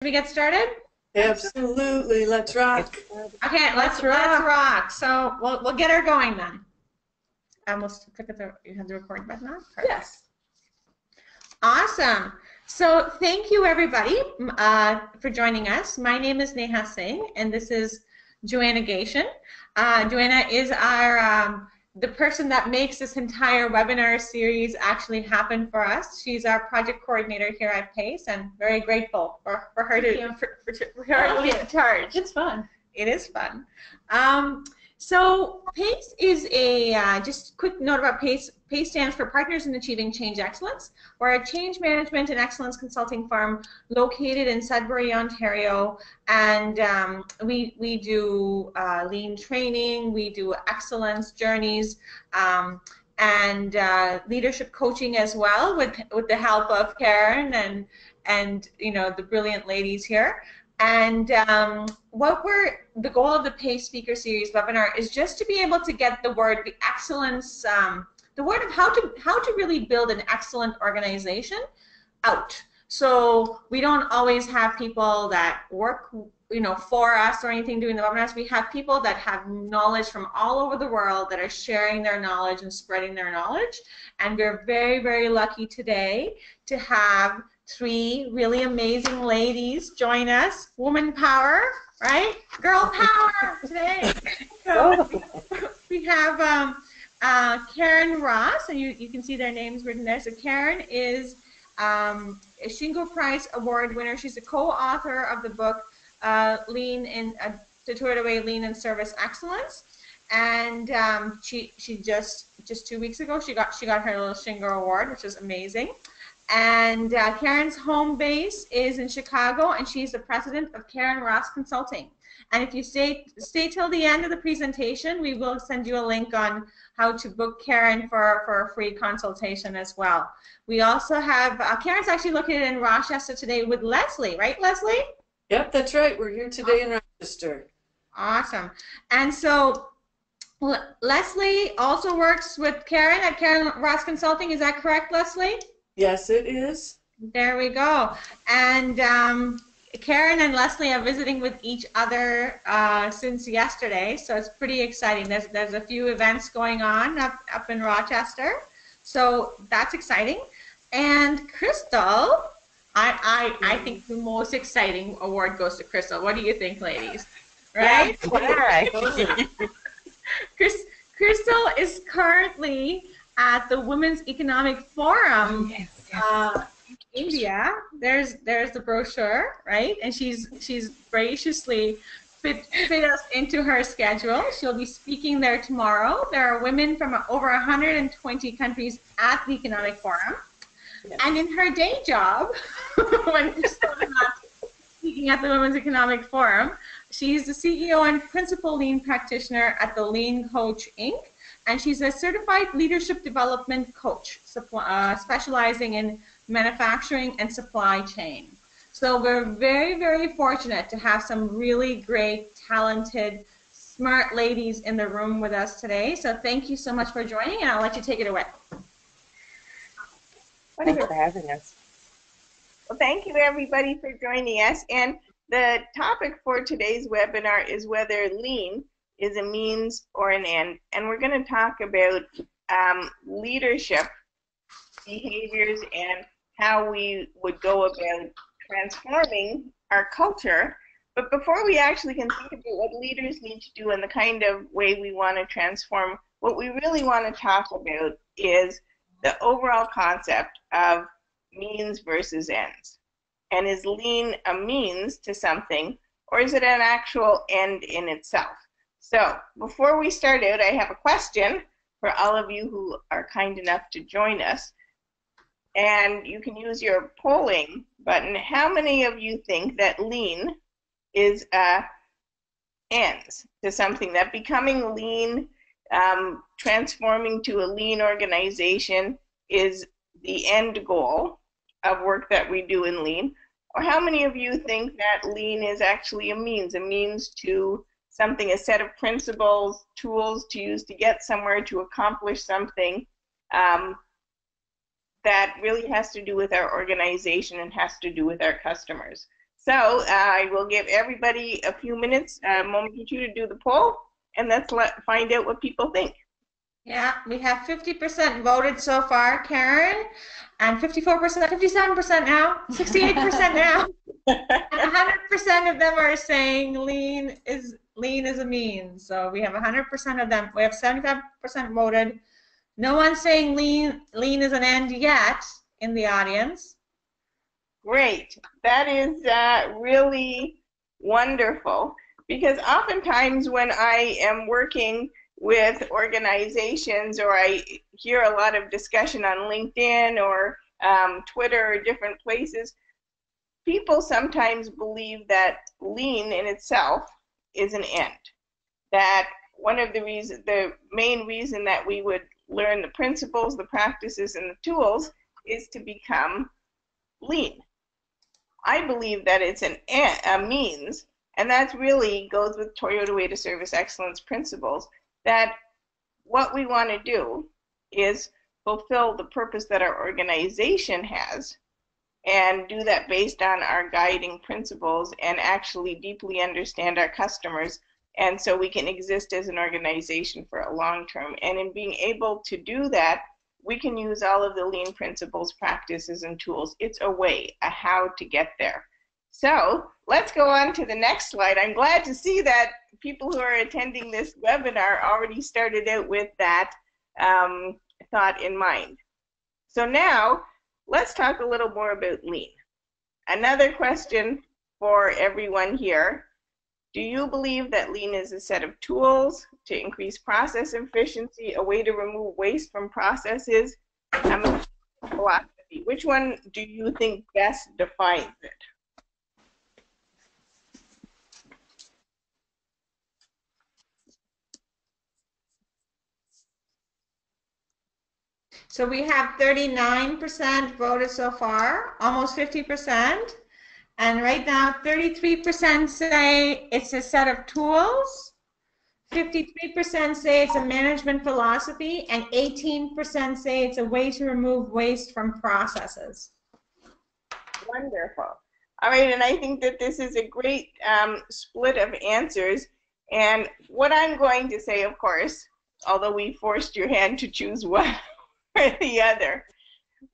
We get started? Absolutely. Let's rock. Okay, let's rock. So we'll get her going then. And we'll click at you have the record button on? Perfect. Yes. Awesome. So thank you everybody for joining us. My name is Neha Singh and this is Joanna Gation. Joanna is our the person that makes this entire webinar series actually happen for us. She's our project coordinator here at PACE, and very grateful for her to be in charge. It's fun. It is fun. So PACE is a, just quick note about PACE. PACE stands for Partners in Achieving Change Excellence. We're a change management and excellence consulting firm located in Sudbury, Ontario, and we do lean training, we do excellence journeys, and leadership coaching as well with the help of Karen and you know the brilliant ladies here. And the goal of the PACE Speaker Series webinar is just to be able to get the word, the excellence, the word of how to really build an excellent organization out. So we don't always have people that work, you know, for us or anything doing the webinars. We have people that have knowledge from all over the world that are sharing their knowledge and spreading their knowledge. And we're very, very lucky today to have three really amazing ladies join us. Woman power, right? Girl power today. So we have Karen Ross, and you can see their names written there. So Karen is a Shingo Prize Award winner. She's a co-author of the book Lean in Tutored Away Lean and Service Excellence. And she just 2 weeks ago she got her little Shingo Award, which is amazing. And Karen's home base is in Chicago, and she's the president of Karen Ross Consulting. And if you stay till the end of the presentation, we will send you a link on how to book Karen for a free consultation as well. We also have, Karen's actually located in Rochester today with Leslie, right, Leslie? Yep, that's right. We're here today in Rochester. Awesome. And so Leslie also works with Karen at Karen Ross Consulting. Is that correct, Leslie? Yes, it is. There we go. And Karen and Leslie are visiting with each other since yesterday, so it's pretty exciting. There's a few events going on up in Rochester, so that's exciting. And Crystal, I think the most exciting award goes to Crystal. What do you think, ladies? Right? Yeah. Crystal is currently at the Women's Economic Forum in India. There's the brochure, right? And she's graciously fit us into her schedule. She'll be speaking there tomorrow. There are women from over 120 countries at the Economic Forum. Yes. And in her day job, when Crystal is not speaking at the Women's Economic Forum, she's the CEO and principal lean practitioner at the Lean Coach Inc. And she's a certified leadership development coach, specializing in manufacturing and supply chain. So we're very, very fortunate to have some really great, talented, smart ladies in the room with us today. So thank you so much for joining, and I'll let you take it away. Thanks for having us. Well, thank you everybody for joining us. And the topic for today's webinar is whether lean is a means or an end. And we're going to talk about leadership behaviors and how we would go about transforming our culture. But before we actually can think about what leaders need to do and the kind of way we want to transform, what we really want to talk about is the overall concept of means versus ends. And is lean a means to something, or is it an actual end in itself? So before we start out, I have a question for all of you who are kind enough to join us. And you can use your polling button. How many of you think that lean is ends to something, that becoming lean, transforming to a lean organization is the end goal of work that we do in lean? Or how many of you think that lean is actually a means to something, a set of principles, tools to use to get somewhere, to accomplish something that really has to do with our organization and has to do with our customers? So I will give everybody a few minutes, a moment or two to do the poll, and let's find out what people think. Yeah, we have 50% voted so far, Karen, and 54%, 57% now, 68% now. And 100% of them are saying lean is a means. So we have 100% of them. We have 75% voted. No one's saying lean is an end yet in the audience. Great. That is really wonderful, because oftentimes when I am working with organizations, or I hear a lot of discussion on LinkedIn or Twitter or different places, people sometimes believe that lean in itself is an end. That one of the main reason that we would learn the principles, the practices, and the tools is to become lean. I believe that it's a means, and that really goes with Toyota Way to Service Excellence principles, that what we want to do is fulfill the purpose that our organization has, and do that based on our guiding principles, and actually deeply understand our customers, and so we can exist as an organization for a long term. And in being able to do that, we can use all of the lean principles, practices, and tools. It's a way, a how to get there. So let's go on to the next slide. I'm glad to see that people who are attending this webinar already started out with that thought in mind. So now let's talk a little more about lean. Another question for everyone here. Do you believe that lean is a set of tools to increase process efficiency, a way to remove waste from processes, a philosophy? Which one do you think best defines it? So we have 39% voted so far, almost 50%. And right now, 33% say it's a set of tools, 53% say it's a management philosophy, and 18% say it's a way to remove waste from processes. Wonderful. All right, and I think that this is a great split of answers. And what I'm going to say, of course, although we forced your hand to choose one or the other,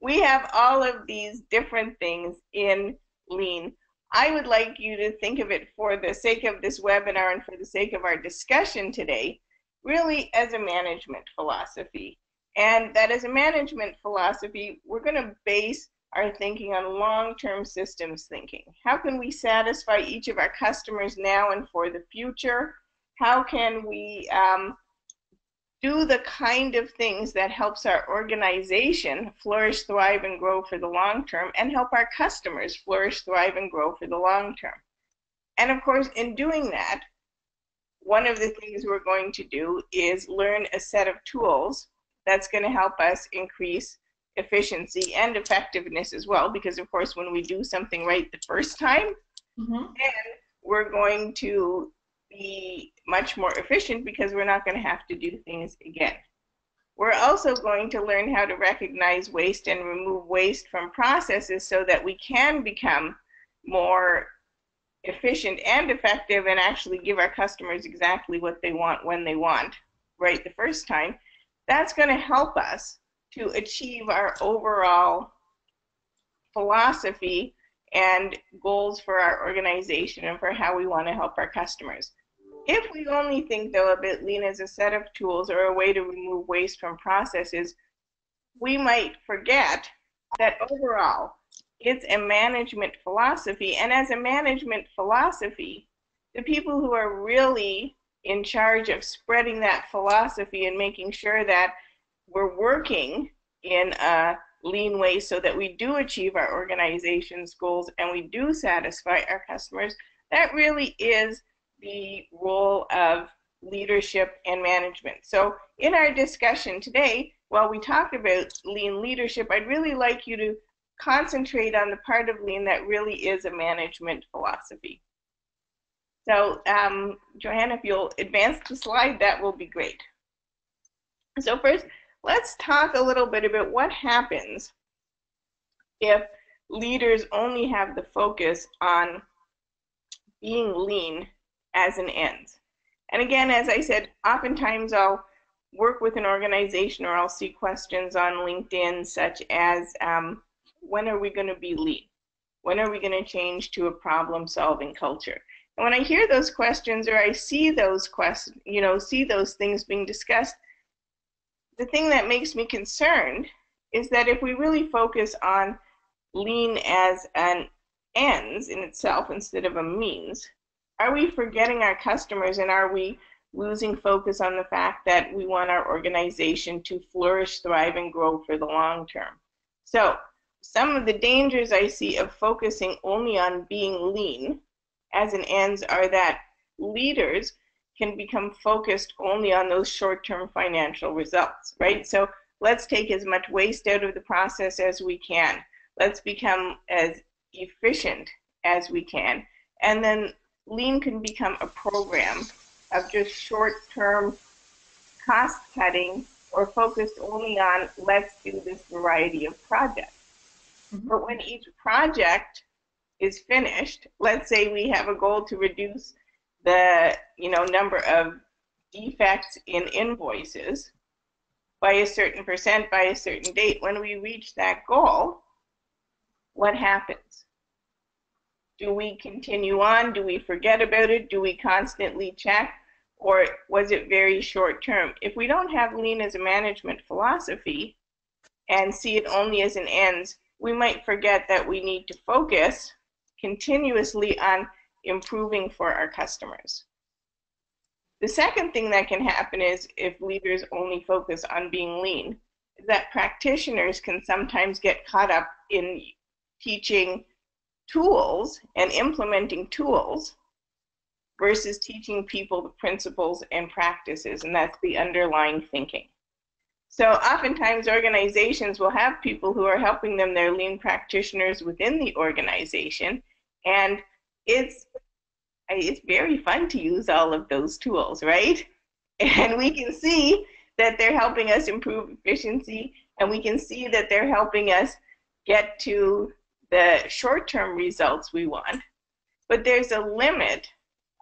we have all of these different things in lean. I would like you to think of it, for the sake of this webinar and for the sake of our discussion today, really as a management philosophy. And that as a management philosophy, we're going to base our thinking on long-term systems thinking. How can we satisfy each of our customers now and for the future? How can we do the kind of things that helps our organization flourish, thrive, and grow for the long term, and help our customers flourish, thrive, and grow for the long term? And of course, in doing that, one of the things we're going to do is learn a set of tools that's going to help us increase efficiency and effectiveness as well, because of course when we do something right the first time, then we're going to be much more efficient, because we're not going to have to do things again. We're also going to learn how to recognize waste and remove waste from processes so that we can become more efficient and effective, and actually give our customers exactly what they want when they want right the first time. That's going to help us to achieve our overall philosophy and goals for our organization and for how we want to help our customers. If we only think, though, about lean as a set of tools or a way to remove waste from processes, we might forget that overall it's a management philosophy. And as a management philosophy, the people who are really in charge of spreading that philosophy and making sure that we're working in a lean way so that we do achieve our organization's goals and we do satisfy our customers, that really is the role of leadership and management. So in our discussion today, while we talk about lean leadership, I'd really like you to concentrate on the part of lean that really is a management philosophy. So Joanna, if you'll advance the slide, that will be great. So first, let's talk a little bit about what happens if leaders only have the focus on being lean as an ends. And again, as I said, oftentimes I'll work with an organization or I'll see questions on LinkedIn such as, when are we going to be lean? When are we going to change to a problem-solving culture? And when I hear those questions or I see those questions, see those things being discussed, the thing that makes me concerned is that if we really focus on lean as an ends in itself instead of a means, are we forgetting our customers, and are we losing focus on the fact that we want our organization to flourish, thrive, and grow for the long term? So some of the dangers I see of focusing only on being lean as an ends are that leaders can become focused only on those short-term financial results, right? So let's take as much waste out of the process as we can. Let's become as efficient as we can. And then lean can become a program of just short-term cost cutting or focused only on let's do this variety of projects. But when each project is finished, let's say we have a goal to reduce the number of defects in invoices by a certain percent by a certain date. When we reach that goal, what happens? Do we continue on? Do we forget about it? Do we constantly check? Or was it very short term? If we don't have lean as a management philosophy and see it only as an ends, we might forget that we need to focus continuously on improving for our customers. The second thing that can happen is if leaders only focus on being lean, is that practitioners can sometimes get caught up in teaching tools and implementing tools versus teaching people the principles and practices, and that's the underlying thinking. So oftentimes organizations will have people who are helping them, they're lean practitioners within the organization, and it's very fun to use all of those tools, right? And we can see that they're helping us improve efficiency, and we can see that they're helping us get to the short-term results we want. But there's a limit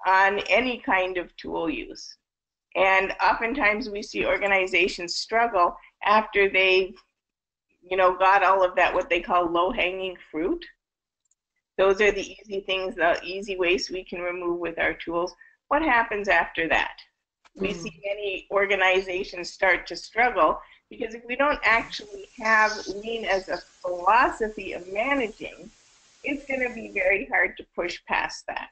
on any kind of tool use. And oftentimes we see organizations struggle after they've, got all of that, what they call low-hanging fruit. Those are the easy things, the easy waste we can remove with our tools. What happens after that? We see many organizations start to struggle because if we don't actually have lean as a philosophy of managing, it's going to be very hard to push past that.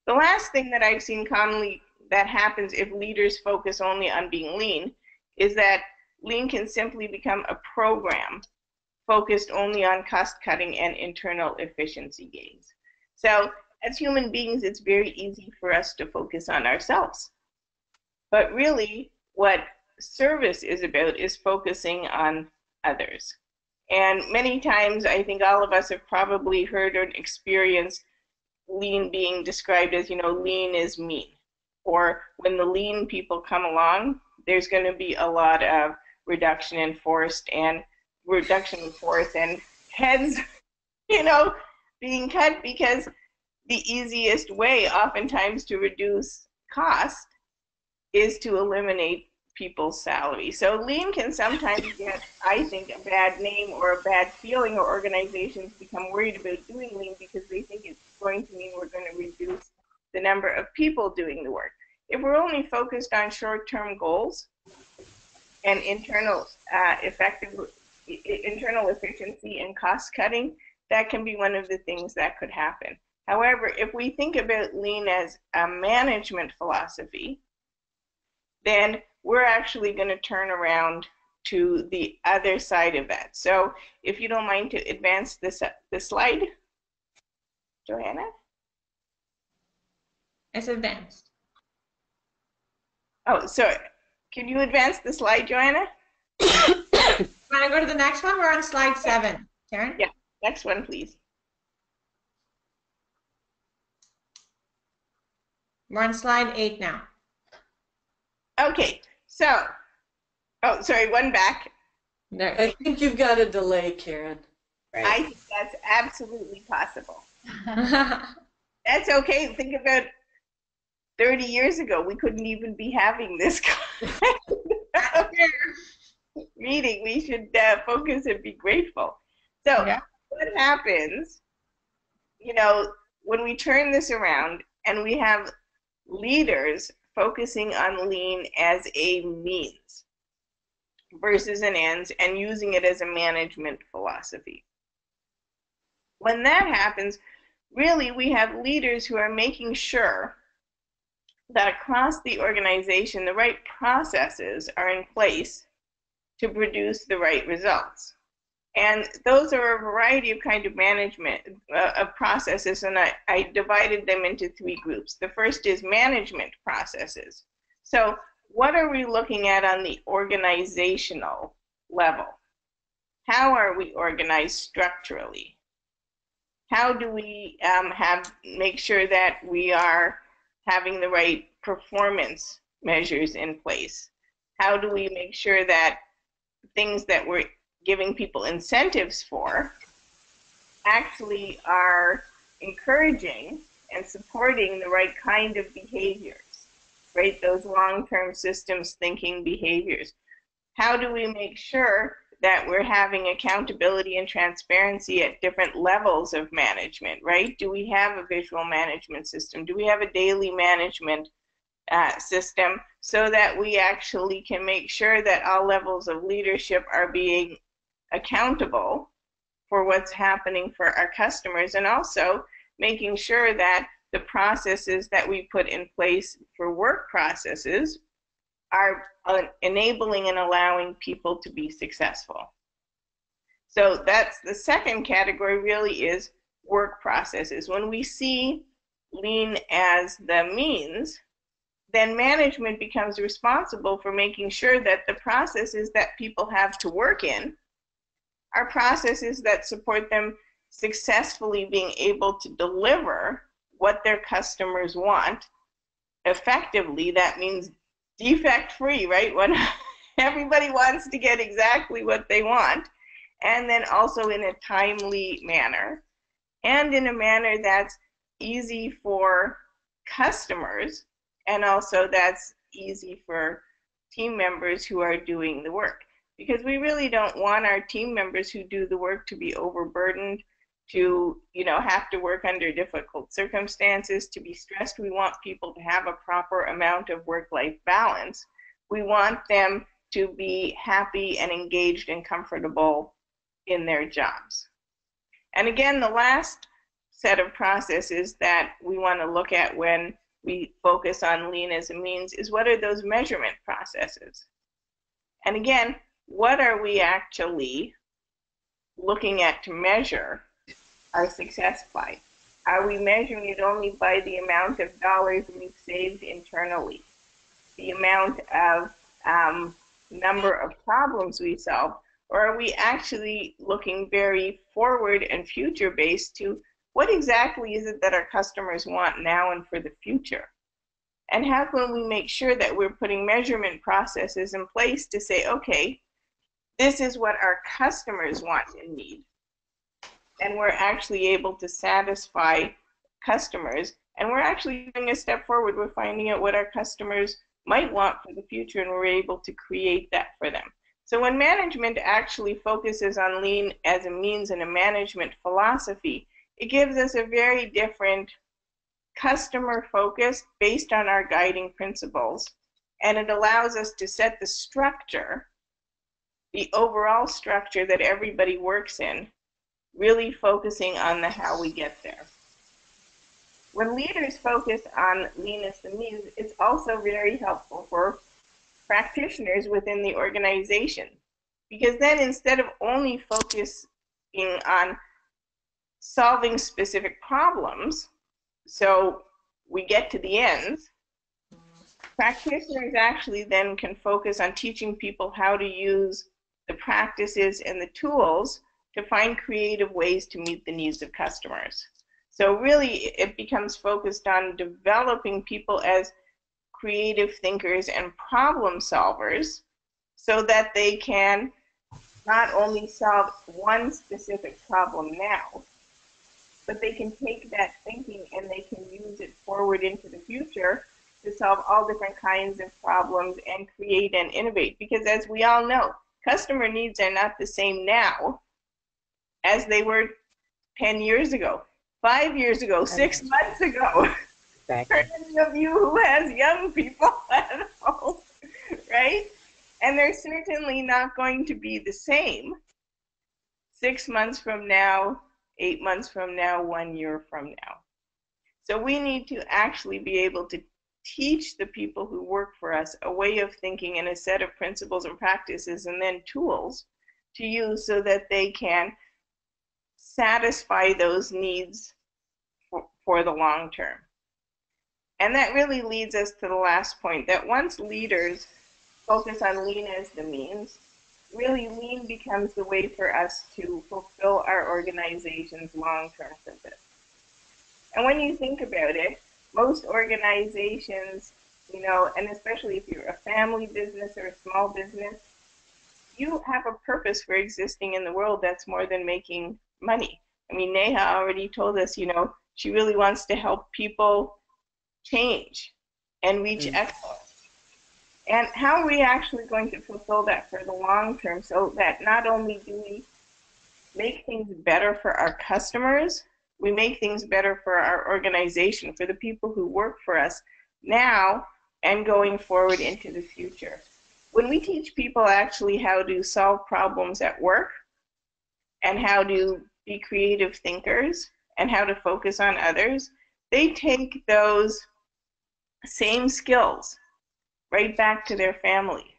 The last thing that I've seen commonly that happens if leaders focus only on being lean is that lean can simply become a program focused only on cost cutting and internal efficiency gains. So as human beings, it's very easy for us to focus on ourselves. But really, what service is about is focusing on others. And many times, I think all of us have probably heard or experienced lean being described as, lean is mean. Or when the lean people come along, there's going to be a lot of reduction in force and heads, being cut, because the easiest way oftentimes to reduce cost is to eliminate people's salary. So lean can sometimes get, I think, a bad name or a bad feeling, or organizations become worried about doing lean because they think it's going to mean we're going to reduce the number of people doing the work. If we're only focused on short-term goals and internal efficiency and cost cutting, that can be one of the things that could happen. However, if we think about lean as a management philosophy, then we're actually going to turn around to the other side of that. So if you don't mind to advance this slide, Joanna? It's advanced. Oh, sorry. Can you advance the slide, Joanna? Want to go to the next one? We're on slide 7. Karen? Yeah, next one, please. We're on slide 8 now. Okay, so, oh, sorry, one back. There. I think you've got a delay, Karen. I think that's absolutely possible. That's okay. Think about 30 years ago. We couldn't even be having this kind of meeting. We should focus and be grateful. So Yeah. what happens, you know, when we turn this around and we have leaders focusing on lean as a means versus an ends and using it as a management philosophy? When that happens, really we have leaders who are making sure that across the organization the right processes are in place to produce the right results. And those are a variety of kind of management of processes, and I divided them into three groups. The first is management processes. So what are we looking at on the organizational level? How are we organized structurally? How do we make sure that we are having the right performance measures in place? How do we make sure that things that we're giving people incentives for actually are encouraging and supporting the right kind of behaviors, right? Those long-term systems thinking behaviors. How do we make sure that we're having accountability and transparency at different levels of management, right? Do we have a visual management system? Do we have a daily management system so that we actually can make sure that all levels of leadership are being accountable for what's happening for our customers, and also making sure that the processes that we put in place for work processes are enabling and allowing people to be successful. So that's the second category, really is work processes. When we see lean as the means, then management becomes responsible for making sure that the processes that people have to work in are processes that support them successfully being able to deliver what their customers want effectively. That means defect-free, right? When everybody wants to get exactly what they want, and then also in a timely manner, and in a manner that's easy for customers, and also that's easy for team members who are doing the work. Because we really don't want our team members who do the work to be overburdened, to have to work under difficult circumstances, to be stressed. We want people to have a proper amount of work-life balance. We want them to be happy and engaged and comfortable in their jobs. And again, the last set of processes that we want to look at when we focus on lean as a means is, what are those measurement processes? And again, what are we actually looking at to measure our success by? Are we measuring it only by the amount of dollars we've saved internally, the amount of number of problems we solve, or are we actually looking very forward and future-based to what exactly is it that our customers want now and for the future? And how can we make sure that we're putting measurement processes in place to say, okay, this is what our customers want and need, and we're actually able to satisfy customers, and we're actually doing a step forward. We're finding out what our customers might want for the future, and we're able to create that for them. So when management actually focuses on lean as a means and a management philosophy, it gives us a very different customer focus based on our guiding principles, and it allows us to set the structure, the overall structure that everybody works in, really focusing on the how we get there. When leaders focus on lean as the means, it's also very helpful for practitioners within the organization, because then instead of only focusing on solving specific problems, so we get to the ends, practitioners actually then can focus on teaching people how to use the practices and the tools to find creative ways to meet the needs of customers. So really it becomes focused on developing people as creative thinkers and problem solvers, so that they can not only solve one specific problem now, but they can take that thinking and they can forward into the future to solve all different kinds of problems and create and innovate. Because as we all know, customer needs are not the same now as they were 10 years ago, 5 years ago, 6 months ago. Exactly. For any of you who has young people at home, right? And they're certainly not going to be the same 6 months from now, 8 months from now, 1 year from now. So we need to actually be able to teach the people who work for us a way of thinking and a set of principles and practices and then tools to use so that they can satisfy those needs for the long term. And that really leads us to the last point, that once leaders focus on lean as the means, really lean becomes the way for us to fulfill our organization's long-term purpose. And when you think about it, most organizations, you know, and especially if you're a family business or a small business, you have a purpose for existing in the world that's more than making money. I mean, Neha already told us, you know, she really wants to help people change and reach excellence. And how are we actually going to fulfill that for the long term so that not only do we make things better for our customers, we make things better for our organization, for the people who work for us now and going forward into the future. When we teach people actually how to solve problems at work and how to be creative thinkers and how to focus on others, they take those same skills right back to their family.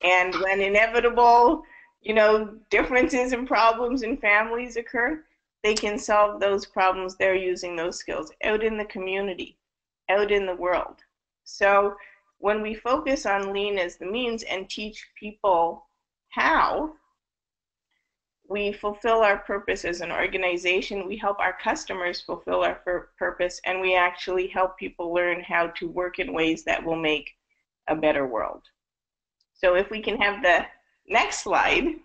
And when inevitable, you know, differences and problems in families occur, they can solve those problems. They're using those skills out in the community, out in the world. So when we focus on lean as the means and teach people how, we fulfill our purpose as an organization, we help our customers fulfill our purpose, and we actually help people learn how to work in ways that will make a better world. So if we can have the next slide.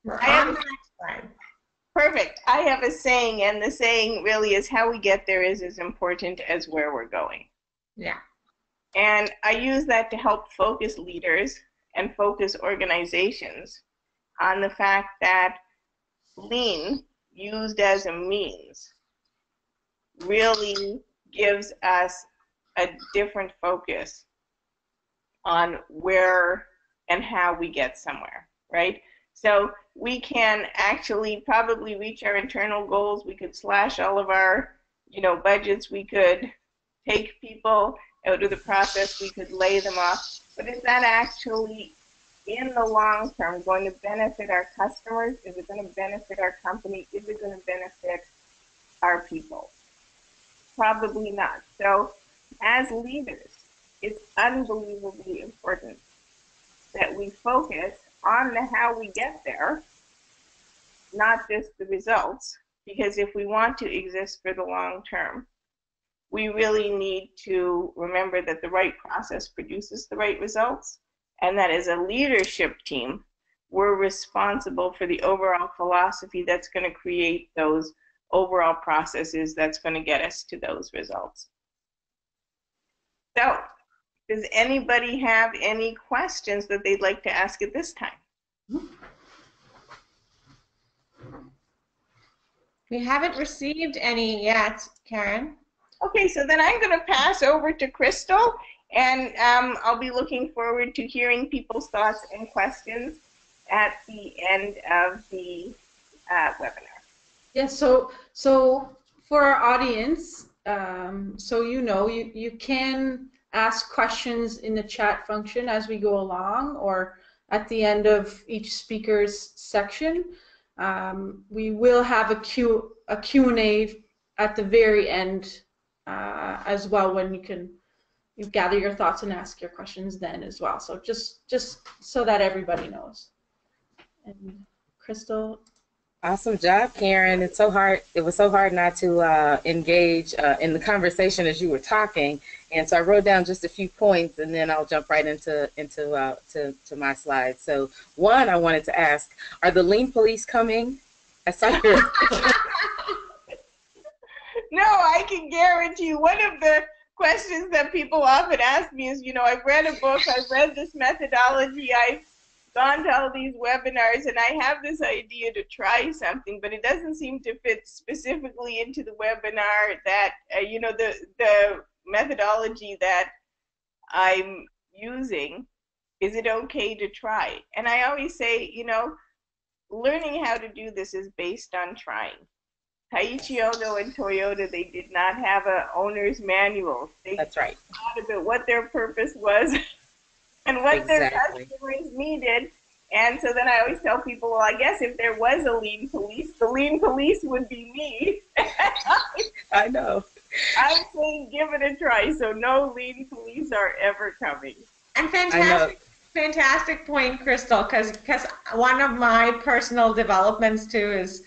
We're on the next slide. Perfect. I have a saying, and the saying really is how we get there is as important as where we're going. Yeah. And I use that to help focus leaders and focus organizations on the fact that lean, used as a means, really gives us a different focus on where and how we get somewhere, right? So we can actually probably reach our internal goals. We could slash all of our, you know, budgets. We could take people out of the process. We could lay them off. But is that actually, in the long term, going to benefit our customers? Is it going to benefit our company? Is it going to benefit our people? Probably not. So as leaders, it's unbelievably important that we focus on the how we get there, not just the results, because if we want to exist for the long term, we really need to remember that the right process produces the right results, and that as a leadership team, we're responsible for the overall philosophy that's going to create those overall processes that's going to get us to those results. So, does anybody have any questions that they'd like to ask at this time? We haven't received any yet, Karen. Okay, so then I'm going to pass over to Crystal, and I'll be looking forward to hearing people's thoughts and questions at the end of the webinar. Yeah, so for our audience, so you know, you can ask questions in the chat function as we go along or at the end of each speaker's section. We will have a Q&A at the very end as well, when you gather your thoughts and ask your questions then as well. So just so that everybody knows. And Crystal. Awesome job, Karen. It's so hard. It was so hard not to engage in the conversation as you were talking, and so I wrote down just a few points, and then I'll jump right into my slides. So, one, I wanted to ask: are the lean police coming? I saw your I can guarantee you one of the questions that people often ask me is, I've read a book, I've read this methodology, I've gone to all these webinars, and I have this idea to try something, but it doesn't seem to fit specifically into the webinar that, the methodology that I'm using. Is it okay to try? And I always say, learning how to do this is based on trying. Taiichi Ohno and Toyota, they did not have an owner's manual. That's right. Thought about what their purpose was and what their customers needed. And so then I always tell people, well, I guess if there was a lean police, the lean police would be me. I know. I'm saying give it a try. So no lean police are ever coming. And fantastic point, Crystal, because one of my personal developments too is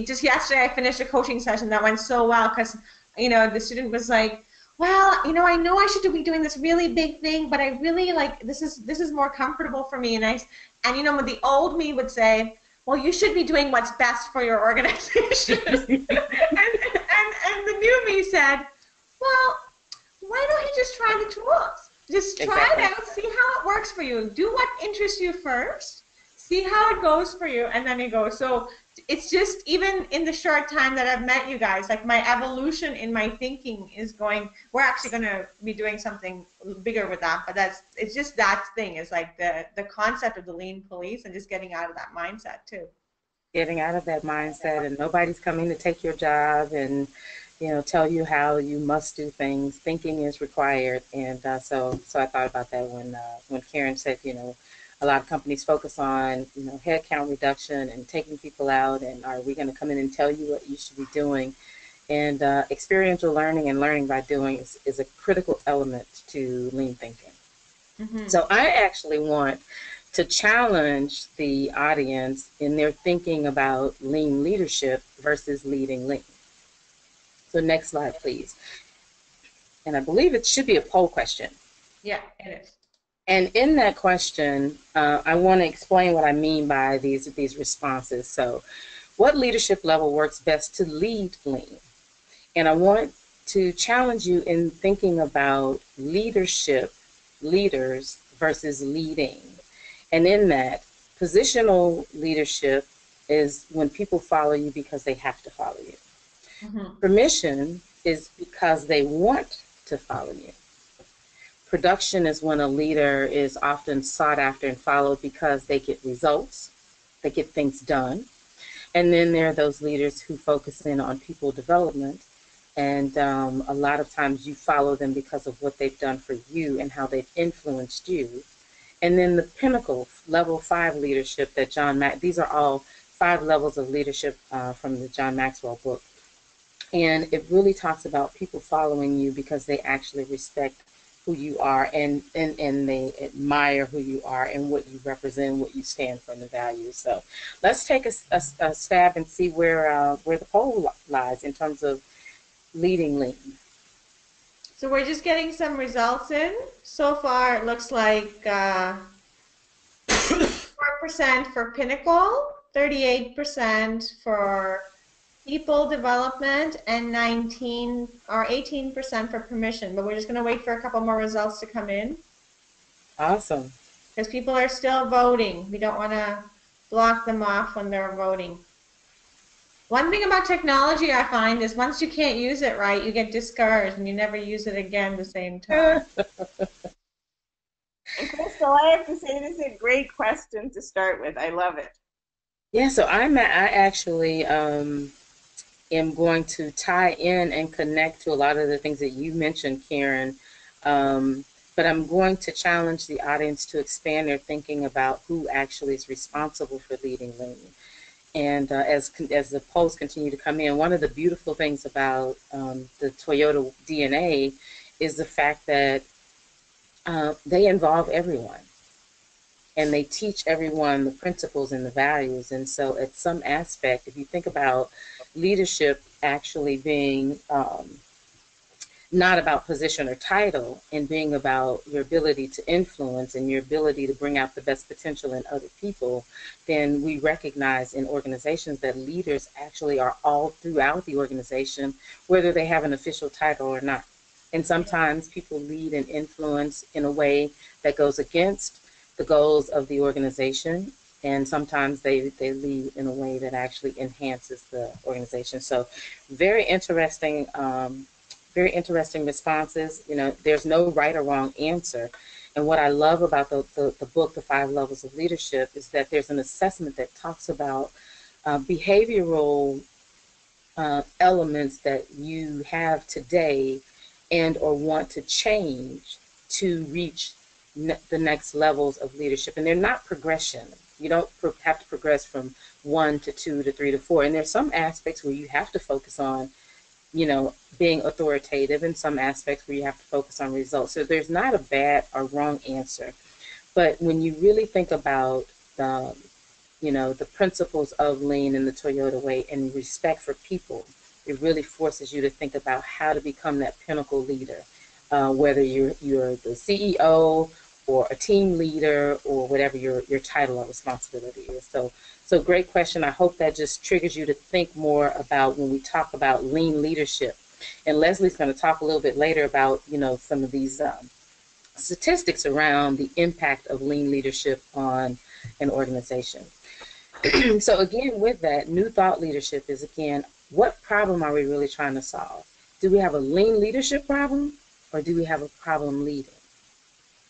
just yesterday I finished a coaching session that went so well because, the student was like, well, I know I should be doing this really big thing, but I really this is more comfortable for me. And the old me would say, well, you should be doing what's best for your organization. and the new me said, well, why don't you just try the tools? Just try it out, see how it works for you. Do what interests you first, see how it goes for you, and then you go. So it's just, even in the short time that I've met you guys, my evolution in my thinking is going, we're actually going to be doing something bigger with that, but it's just that thing, is the concept of the lean police and just getting out of that mindset too. Getting out of that mindset, and nobody's coming to take your job and tell you how you must do things. Thinking is required, and so I thought about that when Karen said, a lot of companies focus on headcount reduction and taking people out, and are we going to come in and tell you what you should be doing? And experiential learning and learning by doing is a critical element to lean thinking. Mm-hmm. So I actually want to challenge the audience in their thinking about lean leadership versus leading lean. So next slide, please. And I believe it should be a poll question. Yeah, it is. And in that question, I want to explain what I mean by these responses. So what leadership level works best to lead lean? And I want to challenge you in thinking about leadership, leaders versus leading. And in that, positional leadership is when people follow you because they have to follow you. Mm-hmm. Permission is because they want to follow you. Production is when a leader is often sought after and followed because they get results, they get things done. And then there are those leaders who focus in on people development, and a lot of times you follow them because of what they've done for you and how they've influenced you. And then the pinnacle, level 5 leadership that these are all 5 levels of leadership from the John Maxwell book. And it really talks about people following you because they actually respect who you are, and they admire who you are and what you represent, what you stand for, and the values. So let's take a stab and see where the poll lies in terms of leading lean. So we're just getting some results in. So far, it looks like 4% for Pinnacle, 38% for people development, and 19 or 18% for permission. But we're just going to wait for a couple more results to come in. Awesome. Because people are still voting. We don't want to block them off when they're voting. One thing about technology I find is once you can't use it right, you get discouraged and you never use it again the same time. And Crystal, I have to say this is a great question to start with. I love it. Yeah, so I actually am going to tie in and connect to a lot of the things that you mentioned, Karen, but I'm going to challenge the audience to expand their thinking about who actually is responsible for leading lean. And as the polls continue to come in, one of the beautiful things about the Toyota DNA is the fact that they involve everyone. And they teach everyone the principles and the values. And so at some aspect, if you think about leadership actually being not about position or title, and being about your ability to influence and your ability to bring out the best potential in other people, then we recognize in organizations that leaders actually are all throughout the organization, whether they have an official title or not. And sometimes people lead and influence in a way that goes against the goals of the organization, and sometimes they lead in a way that actually enhances the organization. So very interesting responses. You know, there's no right or wrong answer. And what I love about the book, The 5 Levels of Leadership, is that there's an assessment that talks about behavioral elements that you have today and or want to change to reach the next levels of leadership. And they're not progression. You don't have to progress from 1 to 2 to 3 to 4. And there's some aspects where you have to focus on, you know, being authoritative, and some aspects where you have to focus on results. So there's not a bad or wrong answer. But when you really think about the, you know, the principles of lean in the Toyota way and respect for people, it really forces you to think about how to become that pinnacle leader, whether you're the CEO or a team leader or whatever your title or responsibility is. So great question. I hope that just triggers you to think more about when we talk about lean leadership. And Leslie's going to talk a little bit later about, you know, some of these statistics around the impact of lean leadership on an organization. So again, with that, new thought leadership is, again, what problem are we really trying to solve? Do we have a lean leadership problem, or do we have a problem leading?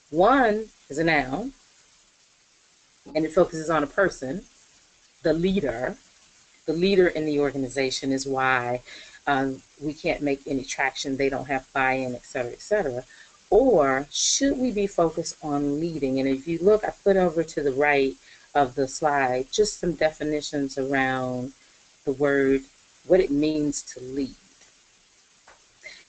One is a noun, and it focuses on a person, the leader. The leader in the organization is why we can't make any traction, they don't have buy-in, et cetera, et cetera. Or should we be focused on leading? And if you look, I put over to the right of the slide just some definitions around the word, what it means to lead.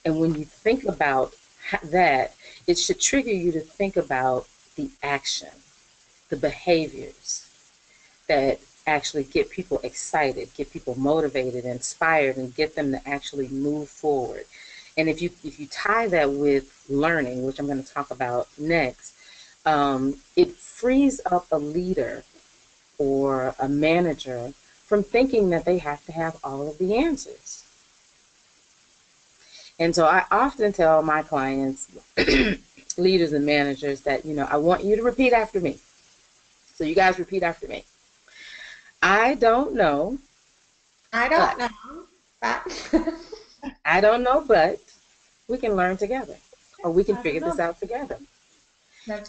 And when you think about that, it should trigger you to think about the action, the behaviors that actually get people excited, get people motivated, inspired, and get them to actually move forward. And if you tie that with learning, which I'm going to talk about next, it frees up a leader or a manager from thinking that they have to have all of the answers. And so I often tell my clients, leaders and managers, that, you know, I want you to repeat after me. So you guys repeat after me. I don't know. I don't know. But I don't know, but we can learn together, or we can figure this out together.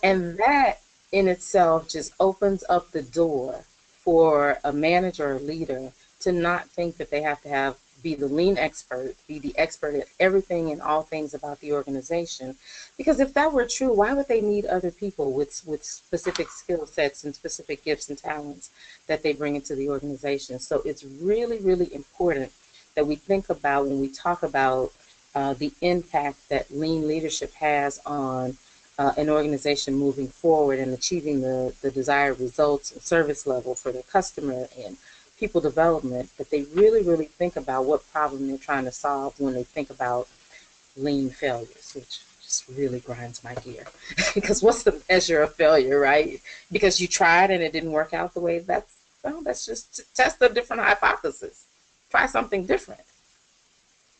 And that in itself just opens up the door for a manager or leader to not think that they have to be the lean expert, be the expert at everything and all things about the organization. Because if that were true, why would they need other people with specific skill sets and specific gifts and talents that they bring into the organization? So it's really, really important that we think about, when we talk about the impact that lean leadership has on an organization moving forward and achieving the desired results and service level for their customer and people development, that they really, really think about what problem they're trying to solve when they think about lean failures, which just really grinds my gear. Because what's the measure of failure, right? Because you tried and it didn't work out the way that's just to test a different hypothesis. Try something different.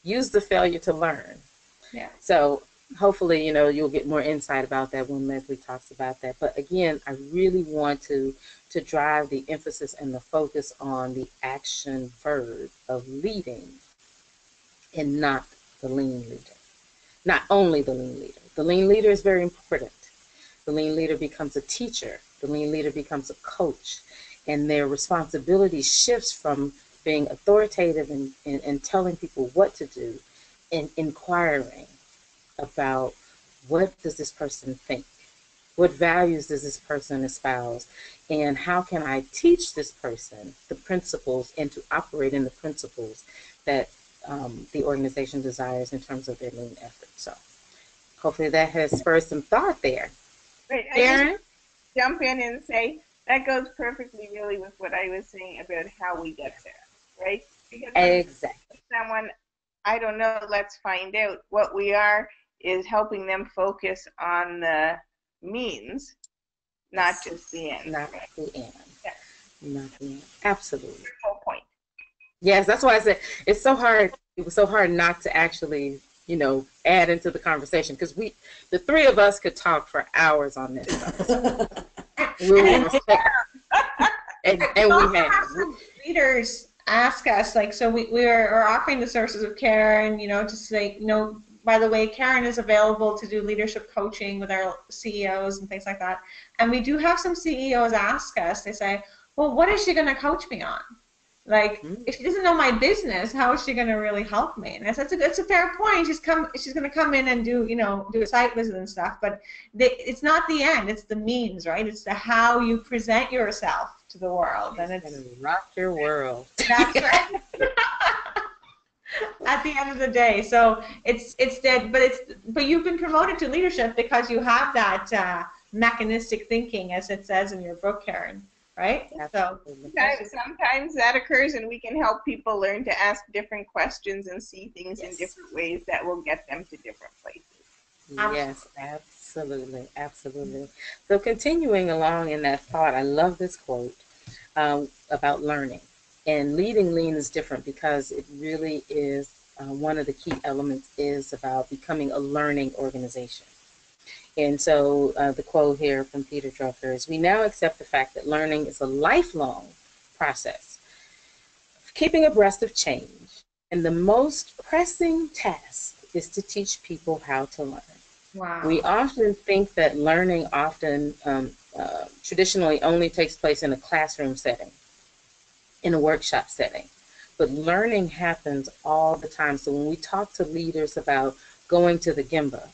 Use the failure to learn. yeah. So hopefully, you know, you'll get more insight about that when Leslie talks about that. But again, I really want to drive the emphasis and the focus on the action verb of leading, and not the lean leader. Not only the lean leader. The lean leader is very important. The lean leader becomes a teacher. The lean leader becomes a coach. And their responsibility shifts from being authoritative and telling people what to do, and inquiring about, what does this person think? What values does this person espouse? And how can I teach this person the principles and to operate in the principles that the organization desires in terms of their lean effort? So hopefully that has spurred some thought there. Right. Aaron? Jump in and say that goes perfectly really with what I was saying about how we get there, right? Because Exactly. someone, I don't know, let's find out. What we are is helping them focus on the means, not just the end. Not the end. Yeah. Not the end. Absolutely. Full point. Yes, that's why I said it's so hard. It was so hard not to actually, add into the conversation, because the three of us could talk for hours on this stuff. We will respect, and we have leaders ask us, like, so we're offering the sources of care, and to say, by the way, Karen is available to do leadership coaching with our CEOs and things like that. And we do have some CEOs ask us, they say, well, what is she going to coach me on? Like, if she doesn't know my business, how is she going to really help me? And that's a fair point. She's going to come in and do a site visit and stuff. But it's not the end. It's the means, right? It's the how you present yourself to the world, and it's going to rock your world. That's right. At the end of the day, so it's dead. But you've been promoted to leadership because you have that mechanistic thinking, as it says in your book, Karen. Right? So sometimes that occurs, and we can help people learn to ask different questions and see things in different ways that will get them to different places. Yes, absolutely, absolutely. So continuing along in that thought, I love this quote about learning. And leading lean is different because it really is one of the key elements is about becoming a learning organization. And so the quote here from Peter Drucker is, we now accept the fact that learning is a lifelong process, keeping abreast of change. And the most pressing task is to teach people how to learn. Wow. We often think that learning traditionally only takes place in a classroom setting, in a workshop setting. But learning happens all the time. So when we talk to leaders about going to the Gamba,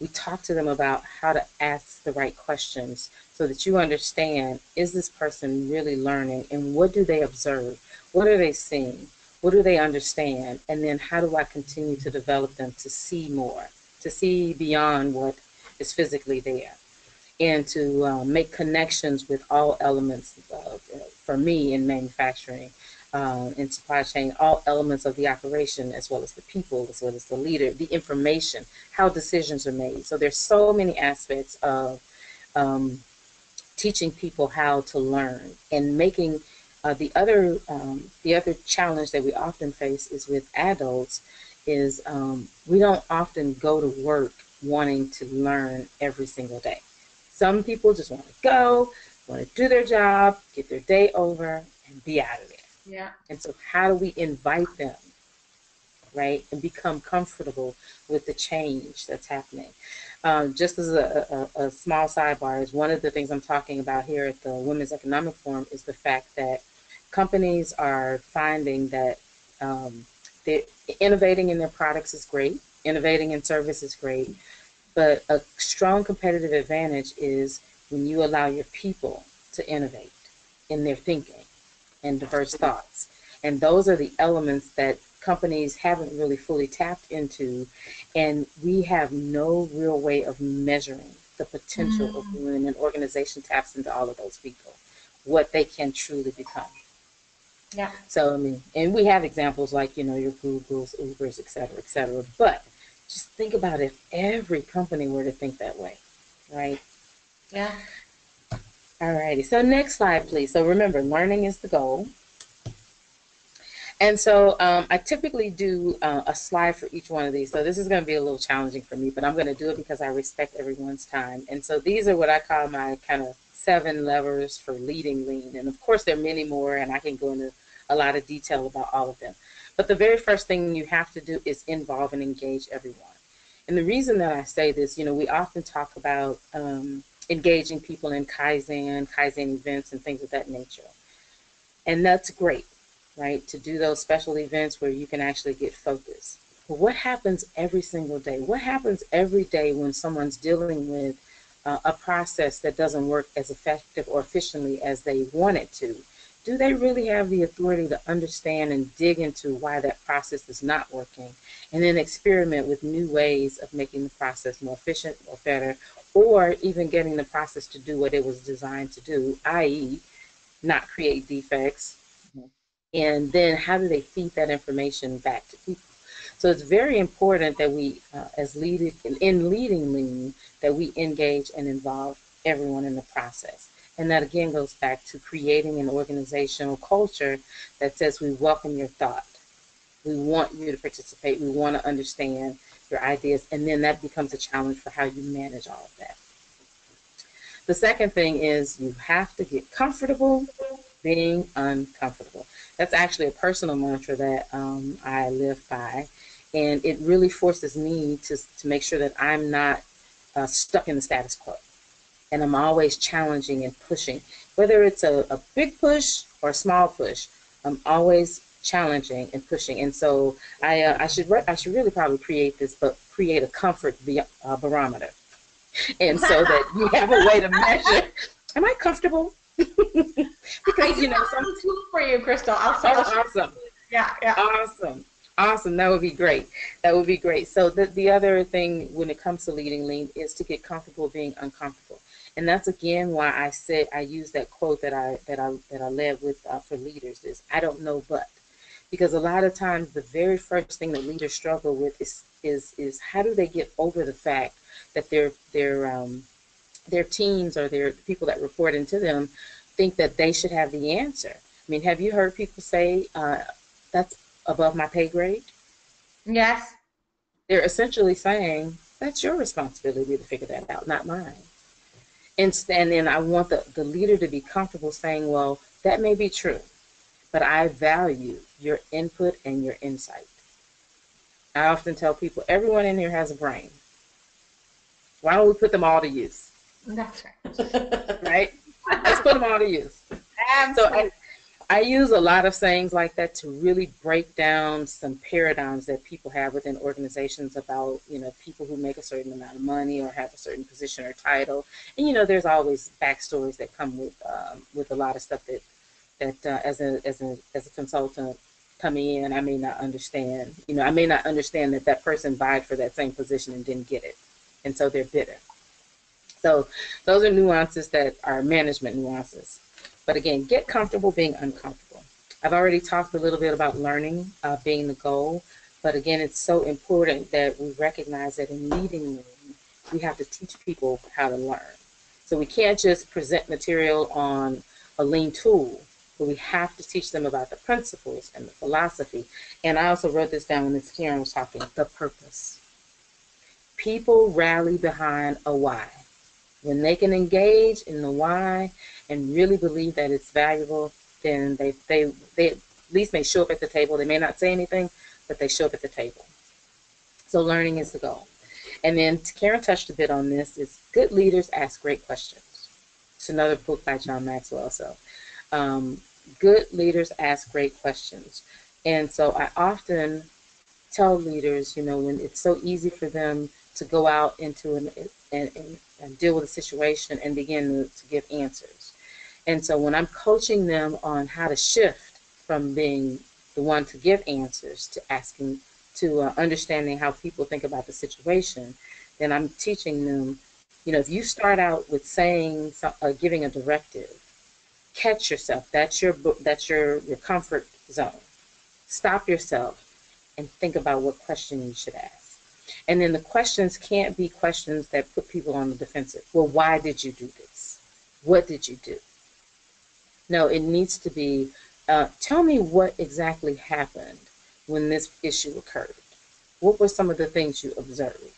we talk to them about how to ask the right questions so that you understand, is this person really learning, and what do they observe? What are they seeing? What do they understand? And then how do I continue to develop them to see more, to see beyond what is physically there, and to make connections with all elements, for me in manufacturing, in supply chain, all elements of the operation, as well as the people, as well as the leader, the information, how decisions are made. So there's so many aspects of teaching people how to learn, and making the other challenge that we often face is with adults is we don't often go to work wanting to learn every single day. Some people just want to go, want to do their job, get their day over, and be out of there. Yeah. And so how do we invite them, right, and become comfortable with the change that's happening? Just as a small sidebar, is one of the things I'm talking about here at the Women's Economic Forum is the fact that companies are finding that they're innovating in their products is great, innovating in service is great, but a strong competitive advantage is when you allow your people to innovate in their thinking and diverse thoughts. And those are the elements that companies haven't really fully tapped into, and we have no real way of measuring the potential of when an organization taps into all of those people, what they can truly become. Yeah. So, I mean, and we have examples like, your Googles, Ubers, et cetera, but just think about if every company were to think that way, right? Yeah. Alrighty, so next slide, please. So remember, learning is the goal. And so I typically do a slide for each one of these. So this is going to be a little challenging for me, but I'm going to do it because I respect everyone's time. And so these are what I call my kind of 7 levers for leading lean. And of course, there are many more, and I can go into a lot of detail about all of them. But the very first thing you have to do is involve and engage everyone. And the reason that I say this, we often talk about engaging people in Kaizen events and things of that nature. And that's great, right? To do those special events where you can actually get focused. But what happens every single day? What happens every day when someone's dealing with a process that doesn't work as effective or efficiently as they want it to? Do they really have the authority to understand and dig into why that process is not working, and then experiment with new ways of making the process more efficient or better, or even getting the process to do what it was designed to do, i.e. not create defects? And then how do they feed that information back to people? So it's very important that we, in leading lean, that we engage and involve everyone in the process. And that again goes back to creating an organizational culture that says we welcome your thought. We want you to participate. We want to understand your ideas. And then that becomes a challenge for how you manage all of that. The second thing is you have to get comfortable being uncomfortable. That's actually a personal mantra that I live by. And it really forces me to make sure that I'm not stuck in the status quo. And I'm always challenging and pushing. Whether it's a big push or a small push, I'm always challenging and pushing. And so I should really probably create a comfort barometer. And so that we have a way to measure, am I comfortable? Because, you know, some tool for you, Crystal. awesome. Yeah. Awesome. That would be great. So the other thing when it comes to leading lean is to get comfortable being uncomfortable. And that's again why I said I use that quote that I led with for leaders is I don't know but. Because a lot of times the very first thing that leaders struggle with is how do they get over the fact that their teams or their people that report into them think that they should have the answer. I mean, have you heard people say that's above my pay grade? Yes. They're essentially saying that's your responsibility to figure that out, not mine. And then I want the leader to be comfortable saying, well, that may be true, but I value your input and your insight. I often tell people, everyone in here has a brain. Why don't we put them all to use? That's right. Right? Let's put them all to use. Absolutely. So I use a lot of sayings like that to really break down some paradigms that people have within organizations about, you know, people who make a certain amount of money or have a certain position or title. And, you know, there's always backstories that come with a lot of stuff that as a consultant coming in, I may not understand. You know, I may not understand that person vied for that same position and didn't get it. And so they're bitter. So those are nuances that are management nuances. But again, get comfortable being uncomfortable. I've already talked a little bit about learning being the goal. But again, it's so important that we recognize that in leading, we have to teach people how to learn. So we can't just present material on a lean tool, but we have to teach them about the principles and the philosophy. And I also wrote this down when Ms. Karen was talking, the purpose. People rally behind a why. When they can engage in the why and really believe that it's valuable, then they at least may show up at the table. They may not say anything, but they show up at the table. So learning is the goal. And then Karen touched a bit on this, is good leaders ask great questions. It's another book by John Maxwell. So good leaders ask great questions. And so I often tell leaders, you know, when it's so easy for them to go out into and deal with a situation and begin to give answers. And so when I'm coaching them on how to shift from being the one to give answers to asking, to understanding how people think about the situation, then I'm teaching them, you know, if you start out with saying, giving a directive, catch yourself. That's your comfort zone. Stop yourself and think about what question you should ask. And then the questions can't be questions that put people on the defensive. Well, why did you do this? What did you do? No, it needs to be, tell me what exactly happened when this issue occurred. What were some of the things you observed?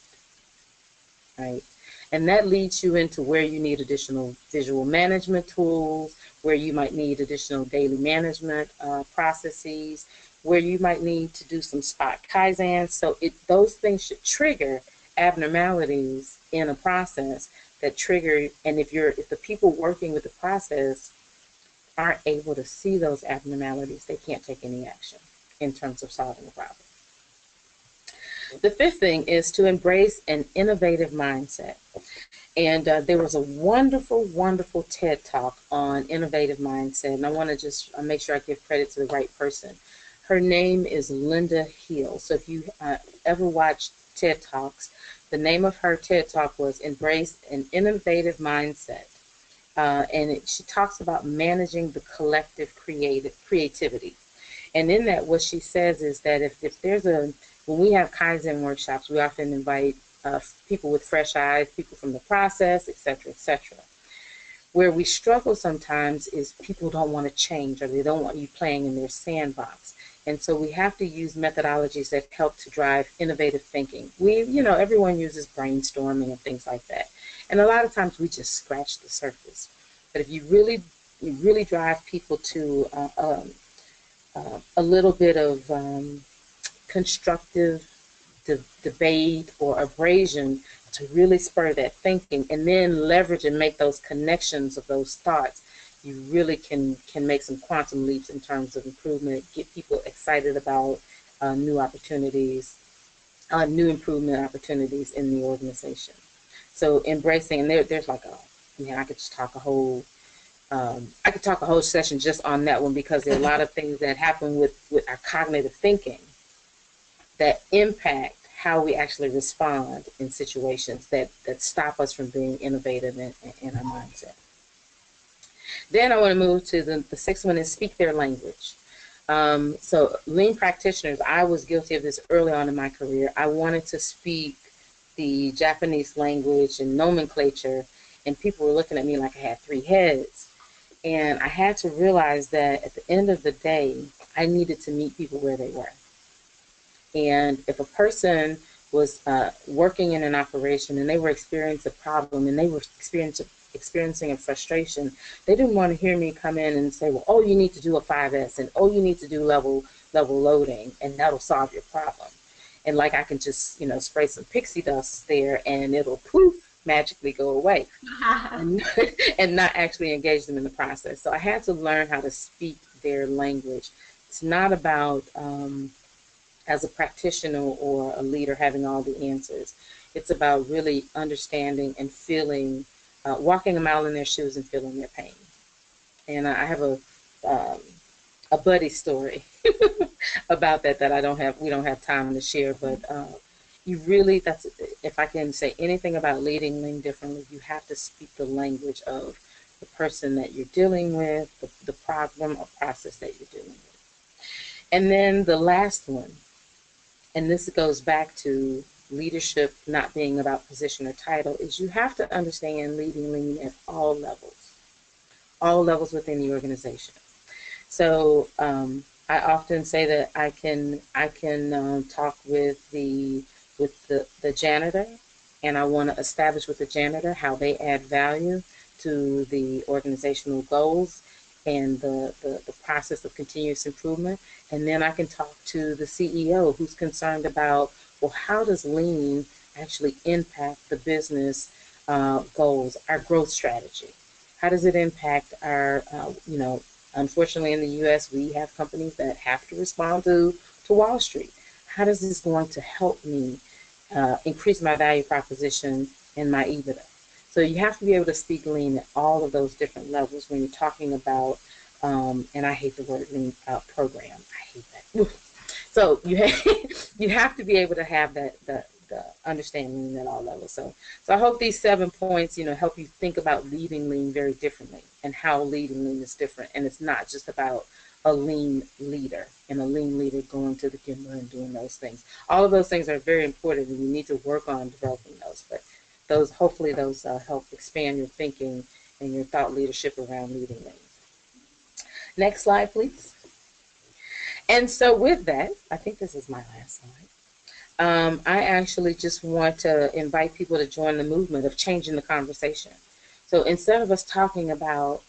Right? And that leads you into where you need additional visual management tools, where you might need additional daily management processes, where you might need to do some spot Kaizens. So those things should trigger abnormalities in a process that trigger, and if the people working with the process aren't able to see those abnormalities, they can't take any action in terms of solving the problem. The fifth thing is to embrace an innovative mindset. And there was a wonderful, wonderful TED Talk on innovative mindset. And I want to just make sure I give credit to the right person. Her name is Linda Hill. So if you ever watched TED Talks, the name of her TED Talk was Embrace an Innovative Mindset. She talks about managing the collective creativity. And in that, what she says is that if there's when we have Kaizen workshops, we often invite people with fresh eyes, people from the process, et cetera, et cetera. Where we struggle sometimes is people don't want to change, or they don't want you playing in their sandbox. And so we have to use methodologies that help to drive innovative thinking. Everyone uses brainstorming and things like that. And a lot of times we just scratch the surface. But if you really drive people to a little bit of constructive debate or abrasion to really spur that thinking, and then leverage and make those connections of those thoughts, you really can make some quantum leaps in terms of improvement, get people excited about new opportunities, new improvement opportunities in the organization. So embracing, and there's like I could just talk I could talk a whole session just on that one, because there are a lot of things that happen with our cognitive thinking that impact how we actually respond in situations that stop us from being innovative in our mindset. Then I want to move to the sixth one, is speak their language. So lean practitioners, I was guilty of this early on in my career. I wanted to speak the Japanese language and nomenclature, and people were looking at me like I had three heads. And I had to realize that at the end of the day, I needed to meet people where they were. And if a person was working in an operation and they were experiencing a problem and they were experiencing a frustration, they didn't want to hear me come in and say, well, oh, you need to do a 5S, and oh, you need to do level loading, and that'll solve your problem. And like I can just, spray some pixie dust there and it'll poof, magically go away and not actually engage them in the process. So I had to learn how to speak their language. It's not about as a practitioner or a leader having all the answers. It's about really understanding and feeling, walking a mile in their shoes and feeling their pain. And I have a buddy story about that we don't have time to share, but if I can say anything about leading lean differently, you have to speak the language of the person that you're dealing with, the problem or process that you're dealing with. And then the last one, and this goes back to leadership not being about position or title, is you have to understand leading lean at all levels within the organization. So I often say that I can talk with the janitor, and I want to establish with the janitor how they add value to the organizational goals and the process of continuous improvement. And then I can talk to the CEO who's concerned about, well, how does lean actually impact the business goals, our growth strategy? How does it impact our, unfortunately in the U.S., we have companies that have to respond to Wall Street. How does this going to help me increase my value proposition and my EBITDA? So you have to be able to speak lean at all of those different levels when you're talking about, and I hate the word lean program. I hate that. So you have to be able to have the understanding at all levels. So I hope these 7 points, help you think about leading lean very differently and how leading lean is different. And it's not just about a lean leader and a lean leader going to the Gamba and doing those things. All of those things are very important, and you need to work on developing those. But hopefully those help expand your thinking and your thought leadership around leading lean. Next slide, please. And so with that, I think this is my last slide. I actually just want to invite people to join the movement of changing the conversation. So instead of us talking about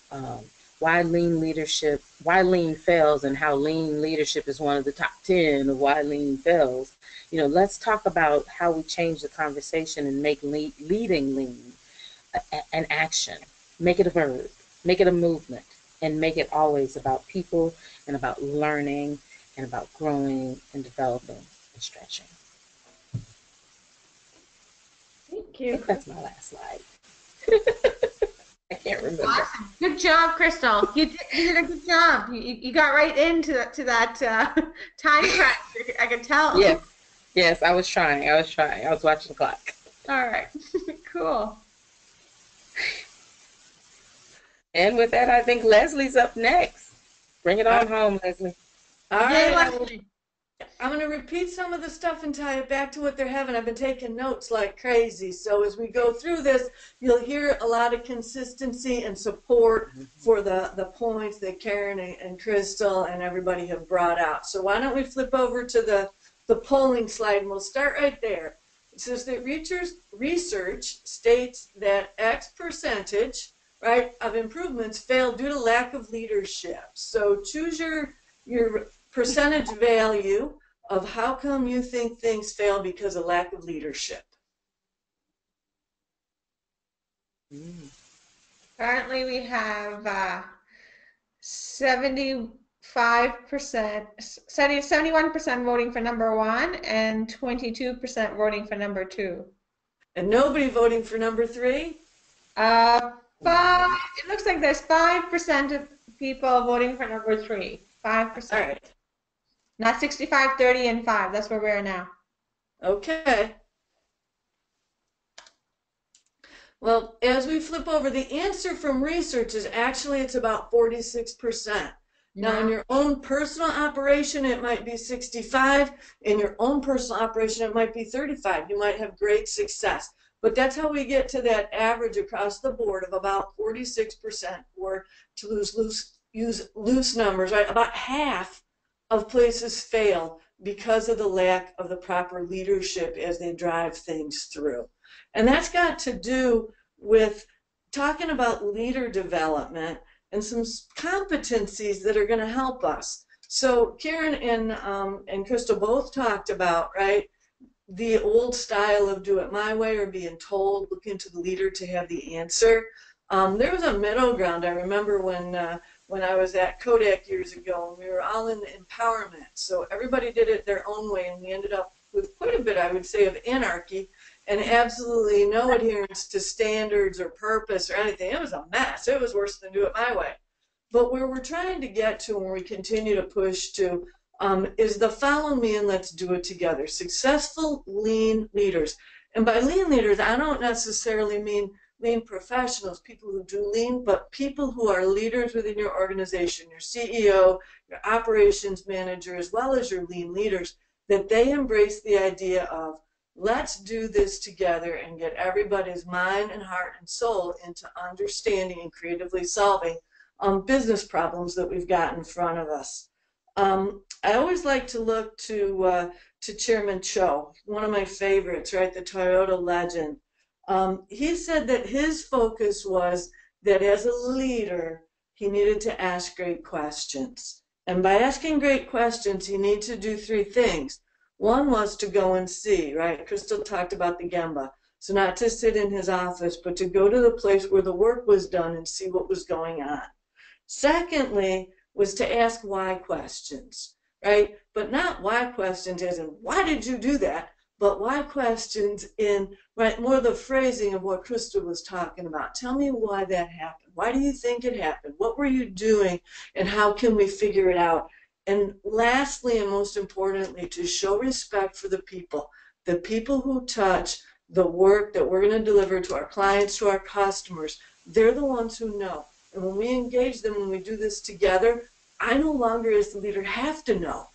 why lean fails and how lean leadership is one of the top 10 of why lean fails, let's talk about how we change the conversation and make leading lean an action, make it a verb, make it a movement, and make it always about people and about learning and about growing and developing and stretching. Thank you. I think that's my last slide. I can't remember. Awesome. Good job, Crystal. You did a good job. You got right into that time crunch. I could tell. Yes, I was trying. I was watching the clock. All right. Cool. And with that, I think Leslie's up next. Bring it on home, Leslie. All Yay, right. Leslie. I'm going to repeat some of the stuff and tie it back to what they're having. I've been taking notes like crazy. So as we go through this, you'll hear a lot of consistency and support for the points that Karen and Crystal and everybody have brought out. So why don't we flip over to the polling slide, and we'll start right there. It says that research states that X percentage, right, of improvements fail due to lack of leadership. So choose your percentage value of how come you think things fail because of lack of leadership. Currently, we have 71% voting for number 1 and 22% voting for number 2. And nobody voting for number 3? It looks like there's 5% of people voting for number 3. 5%. All right. Not 65, 30, and 5. That's where we are now. Okay. Well, as we flip over, the answer from research is actually it's about 46%. Now, in your own personal operation, it might be 65. In your own personal operation, it might be 35. You might have great success. But that's how we get to that average across the board of about 46%, or to use loose numbers, right? About half of places fail because of the lack of the proper leadership as they drive things through. And that's got to do with talking about leader development and some competencies that are going to help us. So Karen and Crystal both talked about, right, the old style of do it my way or being told, looking to the leader to have the answer. There was a middle ground. I remember when I was at Kodak years ago, and we were all in empowerment. So everybody did it their own way, and we ended up with quite a bit, I would say, of anarchy and absolutely no adherence to standards or purpose or anything. It was a mess. It was worse than do it my way. But where we're trying to get to, and where we continue to push to, is the follow me and let's do it together. Successful lean leaders. And by lean leaders, I don't necessarily mean lean professionals, people who do lean, but people who are leaders within your organization, your CEO, your operations manager, as well as your lean leaders, that they embrace the idea of let's do this together and get everybody's mind and heart and soul into understanding and creatively solving business problems that we've got in front of us. I always like to look to Chairman Cho, one of my favorites, right, the Toyota legend. He said that his focus was that as a leader, he needed to ask great questions. And by asking great questions, he needed to do 3 things. One was to go and see, right? Crystal talked about the Gamba. So not to sit in his office, but to go to the place where the work was done and see what was going on. Secondly, was to ask why questions, right? But not why questions as in, why did you do that? But why questions in, right, more the phrasing of what Krista was talking about. Tell me why that happened. Why do you think it happened? What were you doing? And how can we figure it out? And lastly, and most importantly, to show respect for the people who touch the work that we're going to deliver to our clients, to our customers. They're the ones who know. And when we engage them, when we do this together, I no longer as the leader have to know.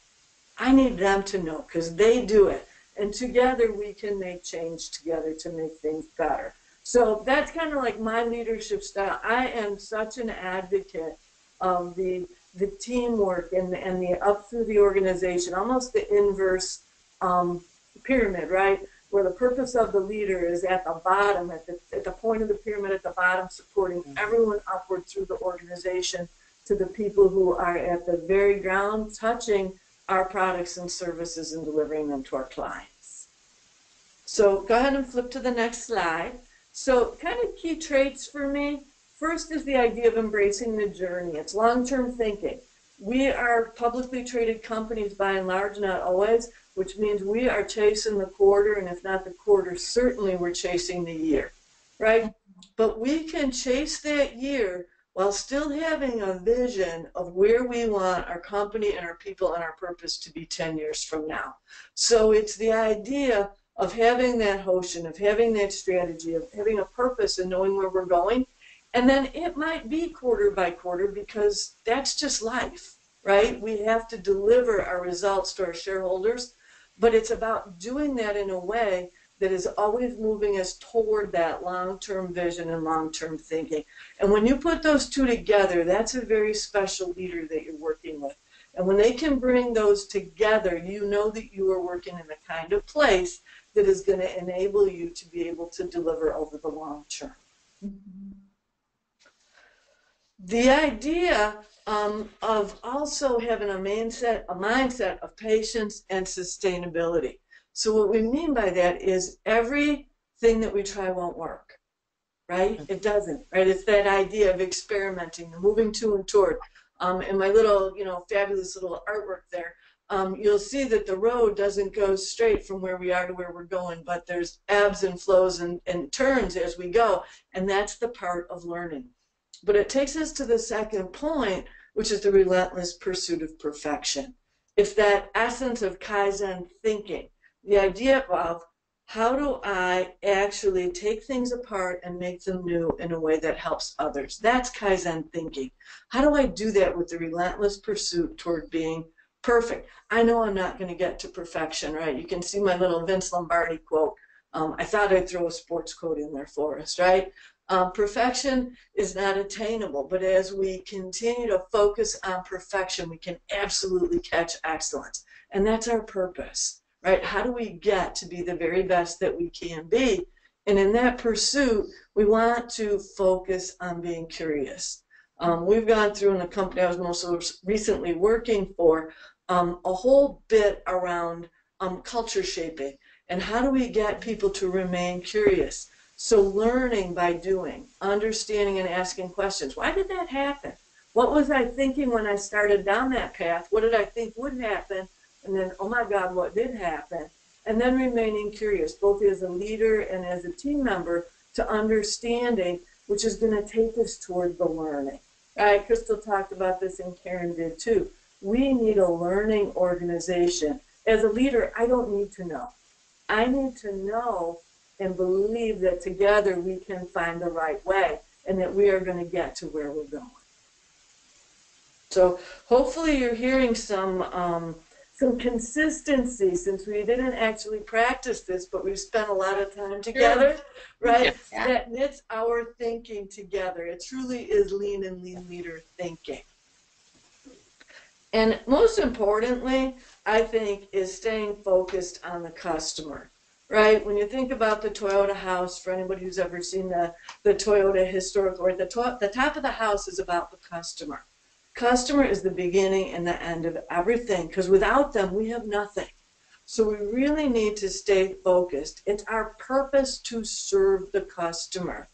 I need them to know because they do it. And together we can make change together to make things better. So that's kind of like my leadership style. I am such an advocate of the teamwork and the up through the organization, almost the inverse pyramid, right? Where the purpose of the leader is at the bottom, at the point of the pyramid at the bottom, supporting everyone upward through the organization to the people who are at the very ground, touching our products and services and delivering them to our clients. So go ahead and flip to the next slide. So kind of key traits for me. First is the idea of embracing the journey. It's long-term thinking. We are publicly traded companies by and large, not always, which means we are chasing the quarter, and if not the quarter, certainly we're chasing the year, right? But we can chase that year while still having a vision of where we want our company and our people and our purpose to be 10 years from now. So it's the idea of having that notion, of having that strategy, of having a purpose and knowing where we're going. And then it might be quarter by quarter because that's just life. right? We have to deliver our results to our shareholders, but it's about doing that in a way that is always moving us toward that long-term vision and long-term thinking. And when you put those two together, that's a very special leader that you're working with. And when they can bring those together, you know that you are working in the kind of place that is going to enable you to be able to deliver over the long term. Mm-hmm. The idea of also having a mindset of patience and sustainability. So what we mean by that is everything that we try won't work, right? It doesn't, right? It's that idea of experimenting, moving to and toward. In my little, fabulous little artwork there, you'll see that the road doesn't go straight from where we are to where we're going, but there's ebbs and flows and turns as we go, and that's the part of learning. But it takes us to the second point, which is the relentless pursuit of perfection. It's that essence of Kaizen thinking, the idea of how do I actually take things apart and make them new in a way that helps others. That's Kaizen thinking. How do I do that with the relentless pursuit toward being perfect? I know I'm not going to get to perfection, right? You can see my little Vince Lombardi quote. I thought I'd throw a sports quote in there for us, right? Perfection is not attainable, but as we continue to focus on perfection, we can absolutely catch excellence. And that's our purpose, right? How do we get to be the very best that we can be? And in that pursuit, we want to focus on being curious. We've gone through in the company I was most recently working for a whole bit around culture shaping and how do we get people to remain curious. So learning by doing, understanding and asking questions. Why did that happen? What was I thinking when I started down that path? What did I think would happen? And then, oh my God, what did happen? And then remaining curious, both as a leader and as a team member, to understanding, which is going to take us toward the learning. Right? Crystal talked about this and Karen did too. We need a learning organization. As a leader, I don't need to know. I need to know and believe that together we can find the right way and that we are going to get to where we're going. So hopefully you're hearing some consistency, since we didn't actually practice this, but we've spent a lot of time together, right? Yeah. That knits our thinking together. It truly is lean and lean leader thinking. And most importantly, I think, is staying focused on the customer, right? When you think about the Toyota house, for anybody who's ever seen the Toyota historical, right? The top of the house is about the customer. Customer is the beginning and the end of everything, because without them, we have nothing. So we really need to stay focused. It's our purpose to serve the customer.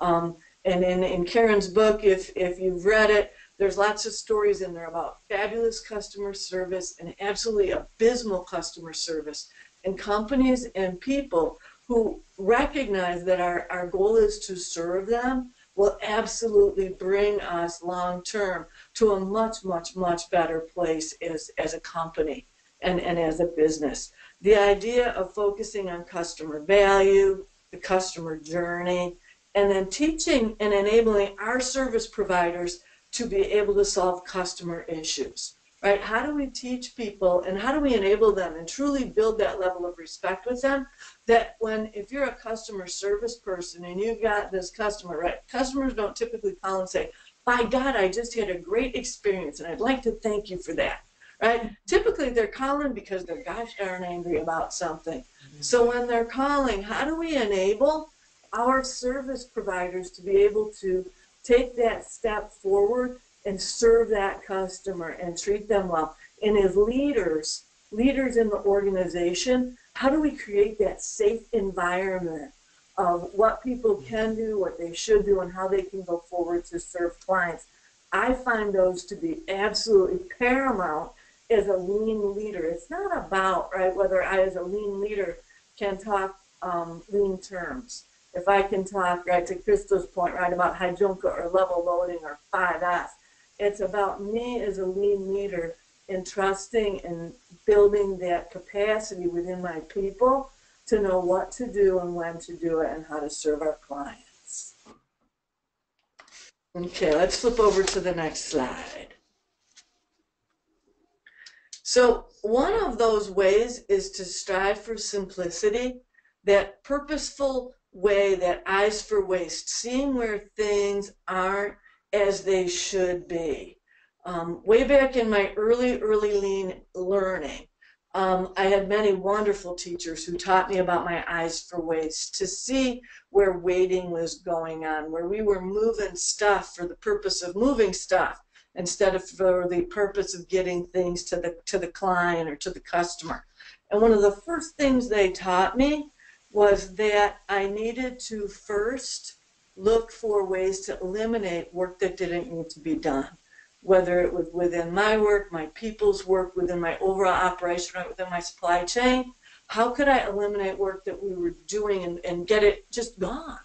And in Karen's book, if you've read it, there's lots of stories in there about fabulous customer service and absolutely abysmal customer service. And companies and people who recognize that our goal is to serve them will absolutely bring us long-term to a much, much, much better place as a company and as a business. The idea of focusing on customer value, the customer journey, and then teaching and enabling our service providers to be able to solve customer issues, right? How do we teach people and how do we enable them and truly build that level of respect with them that if you're a customer service person and you've got this customer, right? Customers don't typically call and say, by God, I just had a great experience and I'd like to thank you for that, right? Typically they're calling because they're gosh darn angry about something. So when they're calling, how do we enable our service providers to be able to take that step forward and serve that customer and treat them well? And as leaders in the organization, how do we create that safe environment of what people can do, what they should do, and how they can go forward to serve clients? I find those to be absolutely paramount as a lean leader. It's not about, right, whether I as a lean leader can talk lean terms. If I can talk, right, to Krista's point, right, about Hijunka or level loading or 5S, it's about me as a lean leader in trusting and building that capacity within my people to know what to do and when to do it and how to serve our clients. Okay, let's flip over to the next slide. So one of those ways is to strive for simplicity, that purposeful way, that eyes for waste, seeing where things aren't as they should be. Way back in my early lean learning, I had many wonderful teachers who taught me about my eyes for waste, to see where waiting was going on, where we were moving stuff for the purpose of moving stuff instead of for the purpose of getting things to the client or to the customer. And one of the first things they taught me was that I needed to first look for ways to eliminate work that didn't need to be done, whether it was within my work, my people's work, within my overall operation, or within my supply chain. How could I eliminate work that we were doing and get it just gone?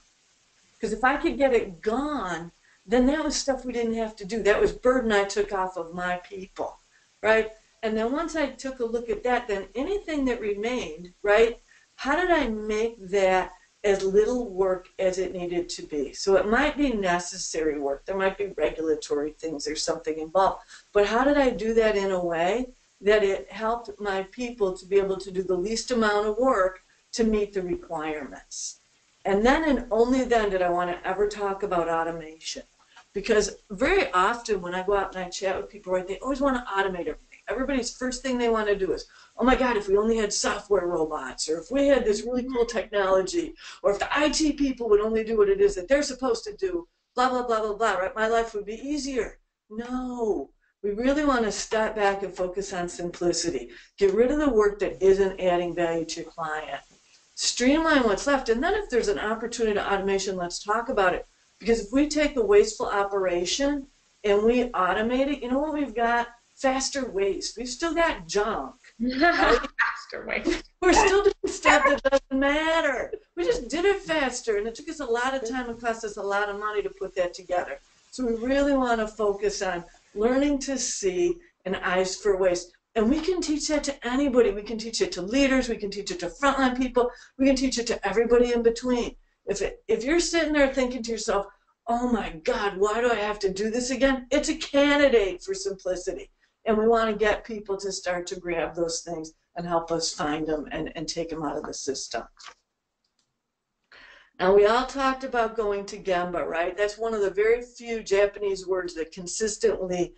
Because if I could get it gone, then that was stuff we didn't have to do. That was burden I took off of my people, right? And then once I took a look at that, then anything that remained, right, how did I make that as little work as it needed to be? So it might be necessary work. There might be regulatory things. There's something involved. But how did I do that in a way that it helped my people to be able to do the least amount of work to meet the requirements? And then and only then did I want to ever talk about automation. Because very often when I go out and I chat with people, right, they always want to automate everything. Everybody's first thing they want to do is, oh my God, if we only had software robots, or if we had this really cool technology, or if the IT people would only do what it is that they're supposed to do, blah, blah, blah, blah, blah, right? My life would be easier. No, we really want to step back and focus on simplicity. Get rid of the work that isn't adding value to your client. Streamline what's left, and then if there's an opportunity to automation, let's talk about it. Because if we take a wasteful operation and we automate it, you know what we've got? Faster waste. We've still got junk. Right? Faster waste. We're still doing stuff that doesn't matter. We just did it faster, and it took us a lot of time and cost us a lot of money to put that together. So we really want to focus on learning to see and eyes for waste. And we can teach that to anybody. We can teach it to leaders. We can teach it to frontline people. We can teach it to everybody in between. If you're sitting there thinking to yourself, oh my God, why do I have to do this again? It's a candidate for simplicity. And we want to get people to start to grab those things and help us find them and take them out of the system. Now, we all talked about going to Gamba, right? That's one of the very few Japanese words that consistently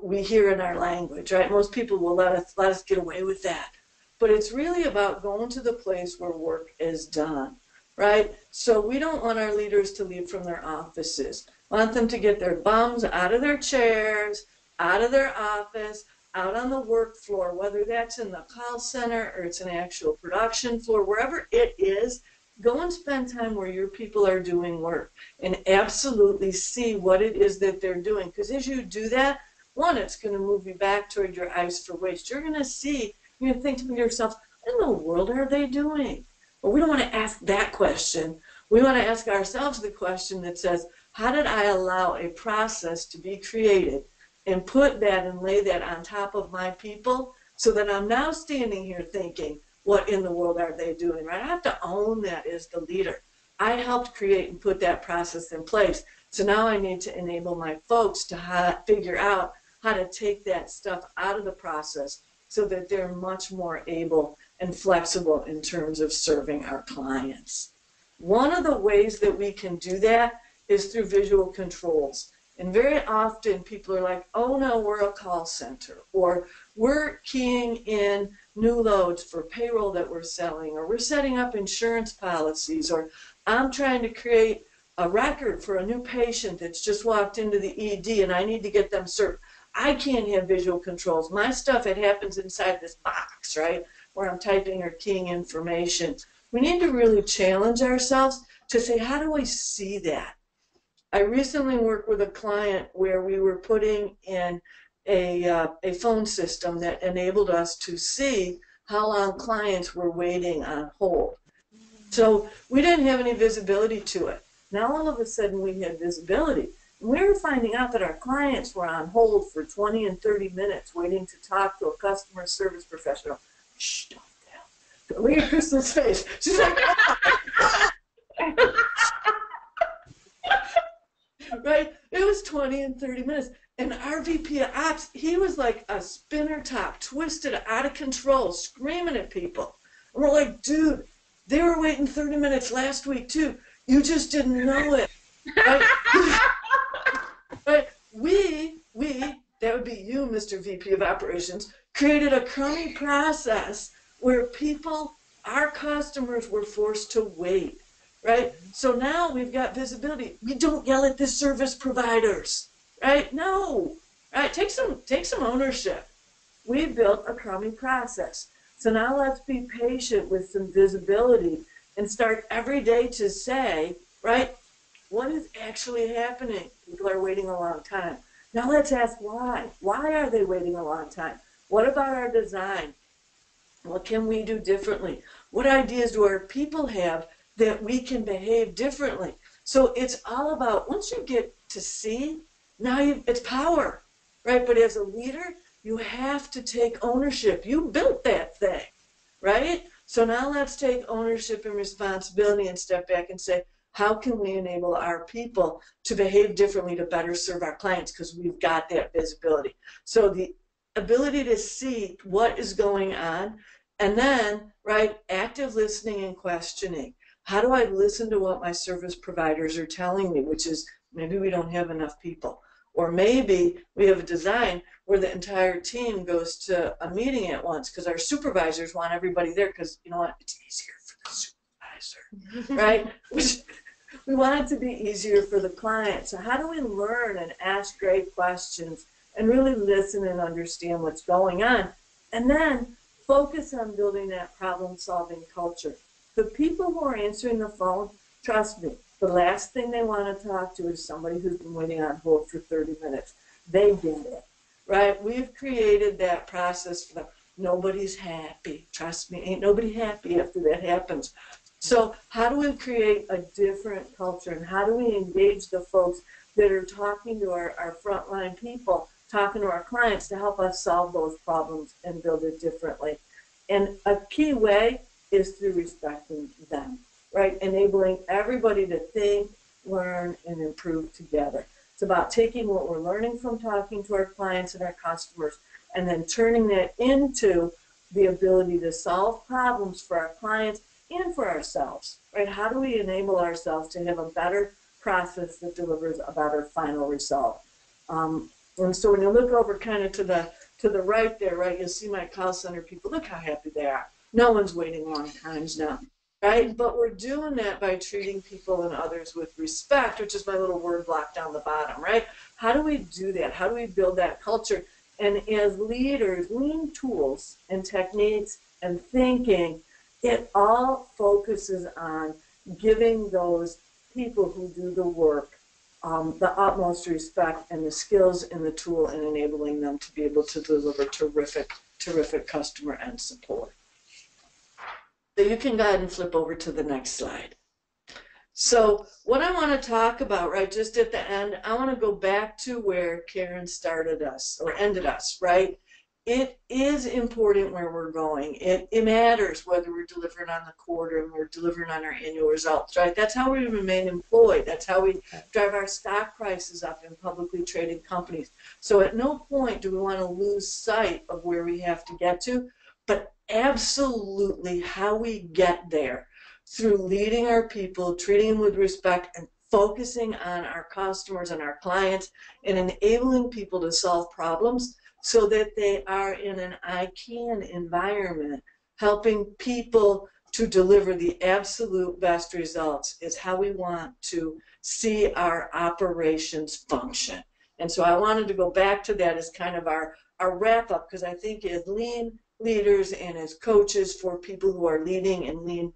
we hear in our language, right? Most people will let us get away with that. But it's really about going to the place where work is done, right? So we don't want our leaders to leave from their offices. We want them to get their bums out of their chairs, out of their office, out on the work floor, whether that's in the call center or it's an actual production floor, wherever it is, go and spend time where your people are doing work and absolutely see what it is that they're doing. Because as you do that, one, it's going to move you back toward your eyes for waste. You're going to see, you're going to think to yourself, what in the world are they doing? But we don't want to ask that question. We want to ask ourselves the question that says, how did I allow a process to be created and put that and lay that on top of my people so that I'm now standing here thinking, what in the world are they doing, right? I have to own that as the leader. I helped create and put that process in place. So now I need to enable my folks to figure out how to take that stuff out of the process so that they're much more able and flexible in terms of serving our clients. One of the ways that we can do that is through visual controls. And very often people are like, oh no, we're a call center, or we're keying in new loads for payroll that we're selling, or we're setting up insurance policies, or I'm trying to create a record for a new patient that's just walked into the ED and I need to get them served. I can't have visual controls. My stuff, it happens inside this box, right, where I'm typing or keying information. We need to really challenge ourselves to say, how do I see that? I recently worked with a client where we were putting in a phone system that enabled us to see how long clients were waiting on hold. So we didn't have any visibility to it. Now all of a sudden we had visibility. We were finding out that our clients were on hold for 20 and 30 minutes waiting to talk to a customer service professional. Shh, don't tell. Look at Krista's face. She's like, oh. Right? It was 20 and 30 minutes. And our VP of Ops, he was like a spinner top, twisted, out of control, screaming at people. And we're like, dude, they were waiting 30 minutes last week too. You just didn't know it. Right? But we, that would be you, Mr. VP of Operations, created a crummy process where people, our customers, were forced to wait, right? So now we've got visibility. We don't yell at the service providers, right? No, right? Take some ownership. We built a crummy process. So now let's be patient with some visibility and start every day to say, right, what is actually happening? People are waiting a long time. Now let's ask why. Why are they waiting a long time? What about our design? What can we do differently? What ideas do our people have that we can behave differently? So it's all about, once you get to see, now it's power, right? But as a leader, you have to take ownership. You built that thing, right? So now let's take ownership and responsibility and step back and say, how can we enable our people to behave differently to better serve our clients? Because we've got that visibility. So the ability to see what is going on, and then, right, active listening and questioning. How do I listen to what my service providers are telling me, which is maybe we don't have enough people. Or maybe we have a design where the entire team goes to a meeting at once because our supervisors want everybody there because, you know what, it's easier for the supervisor, right? We want it to be easier for the client. So how do we learn and ask great questions and really listen and understand what's going on? And then focus on building that problem-solving culture. The people who are answering the phone, trust me, the last thing they want to talk to is somebody who's been waiting on hold for 30 minutes. They get it, right? We've created that process for them. Nobody's happy. Trust me, ain't nobody happy after that happens. So how do we create a different culture, and how do we engage the folks that are talking to our frontline people, talking to our clients to help us solve those problems and build it differently? And a key way is through respecting them, right? Enabling everybody to think, learn, and improve together. It's about taking what we're learning from talking to our clients and our customers and then turning that into the ability to solve problems for our clients and for ourselves, right? How do we enable ourselves to have a better process that delivers a better final result? And so when you look over kind of to the right there, right, you'll see my call center people. Look how happy they are. No one's waiting long times now, right? But we're doing that by treating people and others with respect, which is my little word block down the bottom, right? How do we do that? How do we build that culture? And as leaders, lean tools and techniques and thinking, it all focuses on giving those people who do the work the utmost respect and the skills and the tool, and enabling them to be able to deliver terrific customer end support. So you can go ahead and flip over to the next slide. So what I want to talk about, right, just at the end, I want to go back to where Karen started us or ended us, right? It is important where we're going. It matters whether we're delivering on the quarter and we're delivering on our annual results, right? That's how we remain employed. That's how we drive our stock prices up in publicly traded companies. So at no point do we want to lose sight of where we have to get to, but absolutely how we get there through leading our people, treating them with respect, and focusing on our customers and our clients and enabling people to solve problems so that they are in an I can environment. Helping people to deliver the absolute best results is how we want to see our operations function. And so I wanted to go back to that as kind of our wrap up, because I think as lean leaders and as coaches for people who are leading in lean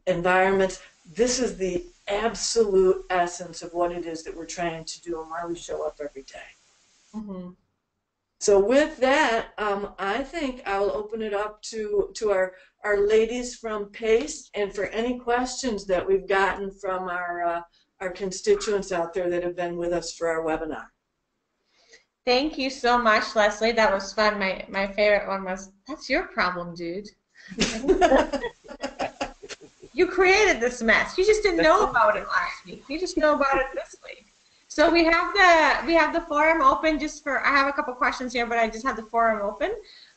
environments, this is the absolute essence of what it is that we're trying to do and why we show up every day. Mm-hmm. So with that, I think I will open it up to our ladies from PACE, and for any questions that we've gotten from our constituents out there that have been with us for our webinar. Thank you so much, Leslie. That was fun. My favorite one was, that's your problem, dude. You created this mess. You just didn't know about it last week. You just know about it this week. So we have the forum open just for, I have a couple questions here, but I just have the forum open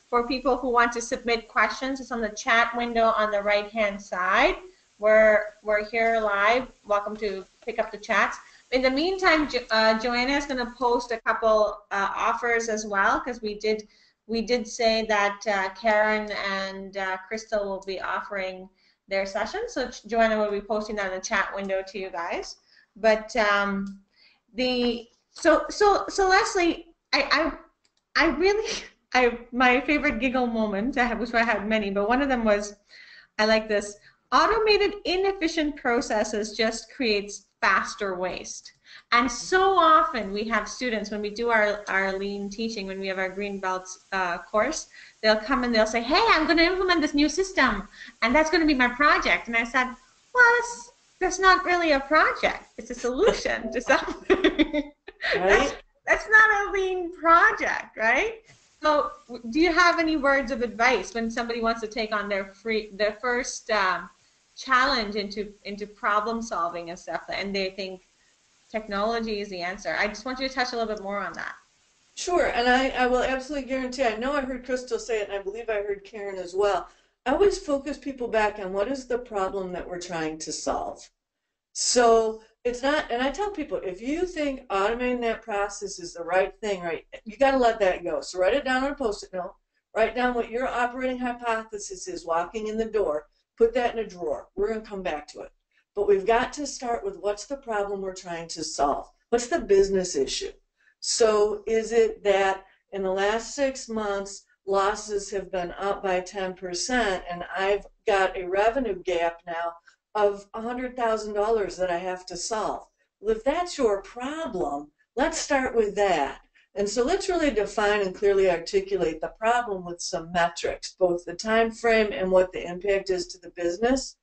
for people who want to submit questions. It's on the chat window on the right-hand side. We're here live. Welcome to pick up the chats. In the meantime, Joanna is going to post a couple offers as well, because we did say that Karen and Krista will be offering their session. So Joanna will be posting that in the chat window to you guys. But so Leslie, I really, my favorite giggle moment, which I had many, but one of them was, I like this: automated inefficient processes just creates faster waste. And so often we have students, when we do our lean teaching, when we have our green belts course, they'll come and they'll say, hey, I'm going to implement this new system, and that's going to be my project. And I said, well, that's not really a project. It's a solution to something. Right? That's not a lean project, right? So do you have any words of advice when somebody wants to take on their first challenge into problem solving and stuff, and they think technology is the answer? I just want you to touch a little bit more on that. Sure, and I will absolutely guarantee, I know I heard Crystal say it, and I believe I heard Karen as well. I always focus people back on what is the problem that we're trying to solve. So it's not, and I tell people, if you think automating that process is the right thing, right, you got to let that go. So write it down on a Post-it note, write down what your operating hypothesis is walking in the door, put that in a drawer. We're going to come back to it. But we've got to start with what's the problem we're trying to solve? What's the business issue? So is it that in the last 6 months, losses have been up by 10%, and I've got a revenue gap now of $100,000 that I have to solve? Well, if that's your problem, let's start with that. And so let's really define and clearly articulate the problem with some metrics, both the time frame and what the impact is to the business.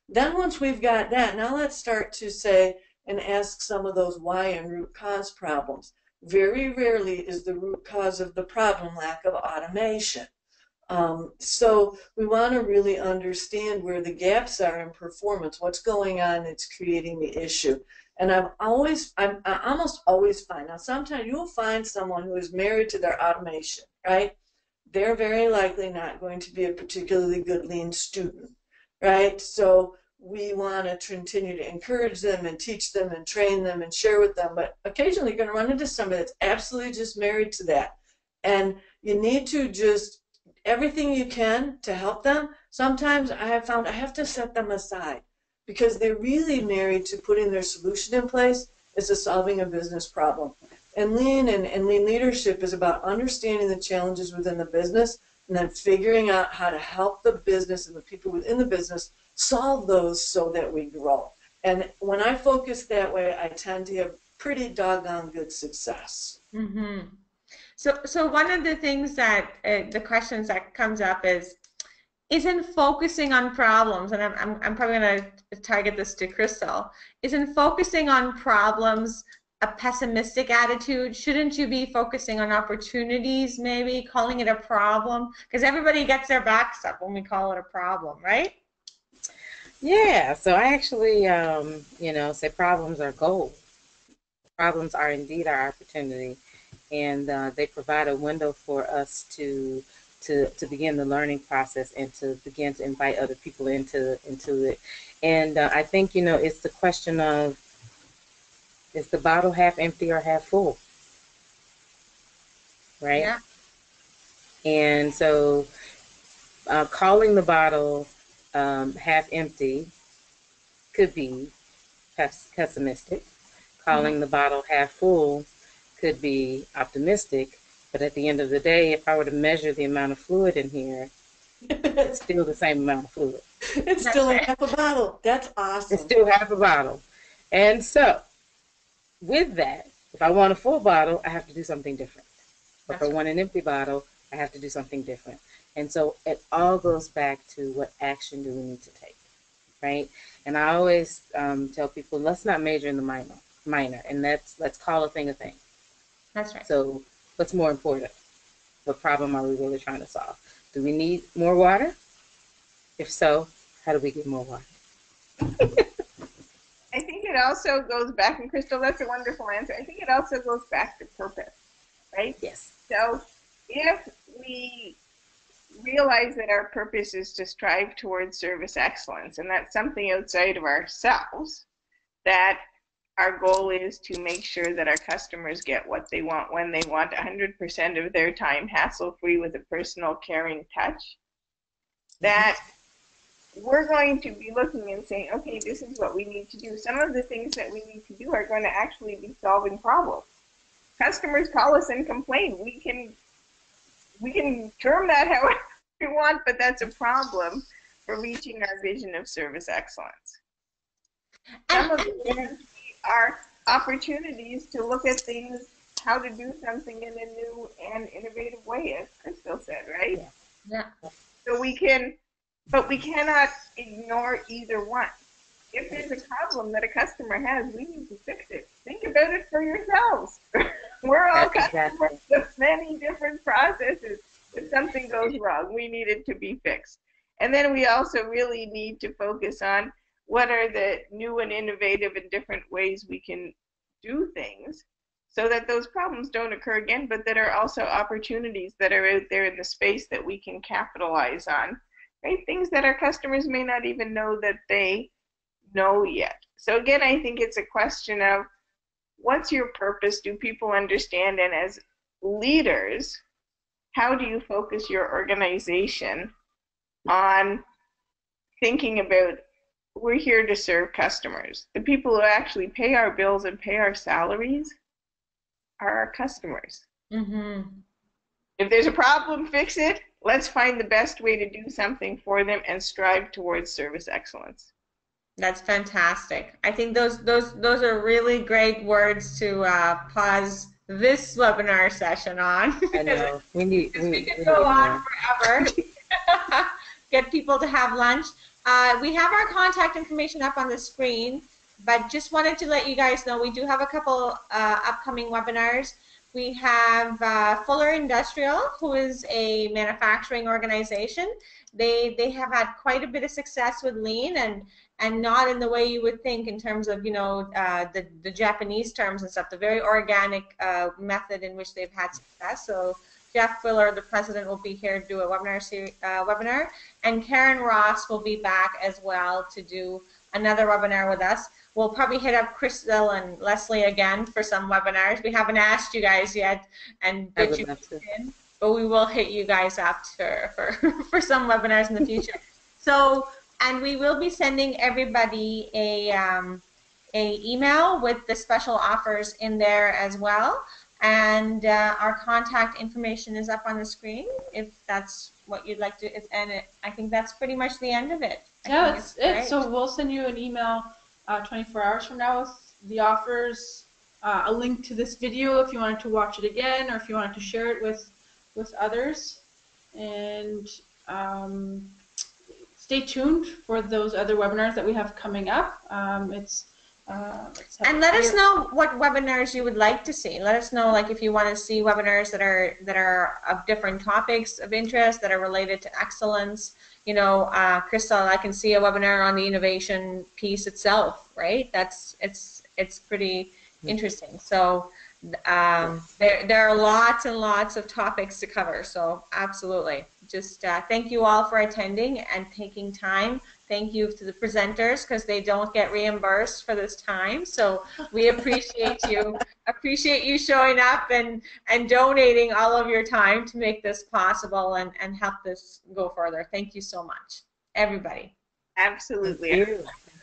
Then once we've got that, now let's start to say and ask some of those why and root cause problems. Very rarely is the root cause of the problem lack of automation. So we want to really understand where the gaps are in performance, what's going on that's creating the issue. And I almost always find, now sometimes you'll find someone who is married to their automation, right? They're very likely not going to be a particularly good lean student, right? So we want to continue to encourage them and teach them and train them and share with them, but occasionally you're going to run into somebody that's absolutely just married to that. And you need to just, everything you can to help them. Sometimes I have found I have to set them aside because they're really married to putting their solution in place as to solving a business problem. And lean and lean leadership is about understanding the challenges within the business and then figuring out how to help the business and the people within the business solve those so that we grow. And when I focus that way, I tend to have pretty doggone good success. Mm-hmm. So one of the things that the questions that comes up isn't focusing on problems, and I'm probably going to target this to Crystal, isn't focusing on problems a pessimistic attitude? Shouldn't you be focusing on opportunities, maybe calling it a problem? Because everybody gets their backs up when we call it a problem, right? Yeah, so I actually, say problems are gold. Problems are indeed our opportunity, and they provide a window for us to begin the learning process and to begin to invite other people into it. And I think, it's the question of, is the bottle half empty or half full? Right? Yeah. And so calling the bottle half empty could be pessimistic. Calling the bottle half full could be optimistic. But at the end of the day, if I were to measure the amount of fluid in here, it's still the same amount of fluid. It's still half a bottle. That's awesome. It's still half a bottle. And so, with that, if I want a full bottle, I have to do something different. If I want an empty bottle, I have to do something different. And so it all goes back to what action do we need to take, right? And I always tell people, let's not major in the minor, and let's call a thing a thing. That's right. So what's more important? What problem are we really trying to solve? Do we need more water? If so, how do we get more water? I think it also goes back, and Crystal, that's a wonderful answer. I think it also goes back to purpose, right? Yes. So if we realize that our purpose is to strive towards service excellence, and that's something outside of ourselves, that our goal is to make sure that our customers get what they want when they want 100% of their time, hassle-free, with a personal, caring touch, that we're going to be looking and saying, okay, this is what we need to do. Some of the things that we need to do are going to actually be solving problems. Customers call us and complain. We can term that however we want, but that's a problem for reaching our vision of service excellence. Some of them are opportunities to look at things, how to do something in a new and innovative way, as Crystal said, right? Yeah. So we can, but we cannot ignore either one. If there's a problem that a customer has, we need to fix it. Think about it for yourselves. We're all customers of many different processes. If something goes wrong, we need it to be fixed. And then we also really need to focus on what are the new and innovative and different ways we can do things so that those problems don't occur again, but that are also opportunities that are out there in the space that we can capitalize on, right? Things that our customers may not even know that they know yet. So again, I think it's a question of what's your purpose? Do people understand? And as leaders, how do you focus your organization on thinking about, we're here to serve customers. The people who actually pay our bills and pay our salaries are our customers. Mm-hmm. If there's a problem, fix it. Let's find the best way to do something for them and strive towards service excellence. That's fantastic. I think those are really great words to pause this webinar session on. I know. We could go on forever. Get people to have lunch. We have our contact information up on the screen, but just wanted to let you guys know we do have a couple upcoming webinars. We have Fuller Industrial, who is a manufacturing organization. They have had quite a bit of success with lean, and not in the way you would think in terms of, you know, the Japanese terms and stuff, the very organic method in which they've had success. So Jeff Fuller, the president, will be here to do a webinar, and Karen Ross will be back as well to do another webinar with us. We'll probably hit up Crystal and Leslie again for some webinars. We haven't asked you guys yet, and get you in, but we will hit you guys up for some webinars in the future. So, and we will be sending everybody a email with the special offers in there as well. And our contact information is up on the screen if that's what you'd like to. I think that's pretty much the end of it. Yeah, that's it. So we'll send you an email 24 hours from now with the offers, a link to this video if you wanted to watch it again, or if you wanted to share it with others. And stay tuned for those other webinars that we have coming up. And let us know what webinars you would like to see. Let us know, like, if you want to see webinars that are of different topics of interest that are related to excellence. You know, Crystal, I can see a webinar on the innovation piece itself, right? It's pretty interesting. So there are lots and lots of topics to cover. So absolutely, just thank you all for attending and taking time. Thank you to the presenters, because they don't get reimbursed for this time. So we appreciate you showing up and donating all of your time to make this possible and help this go further. Thank you so much, everybody. Absolutely. Thank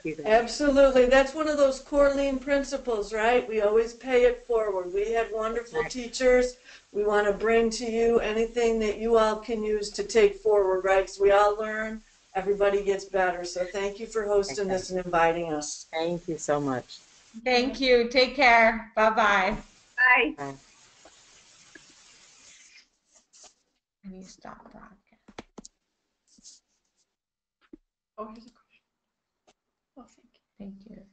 you. Absolutely. That's one of those core lean principles, right? We always pay it forward. We had wonderful teachers. We want to bring to you anything that you all can use to take forward, right? Because we all learn. Everybody gets better. So thank you for hosting this and inviting us. Thank you so much. Thank you. Take care. Bye-bye. Bye. Bye. I need to stop broadcast. Oh, here's a question. Oh, thank you. Thank you.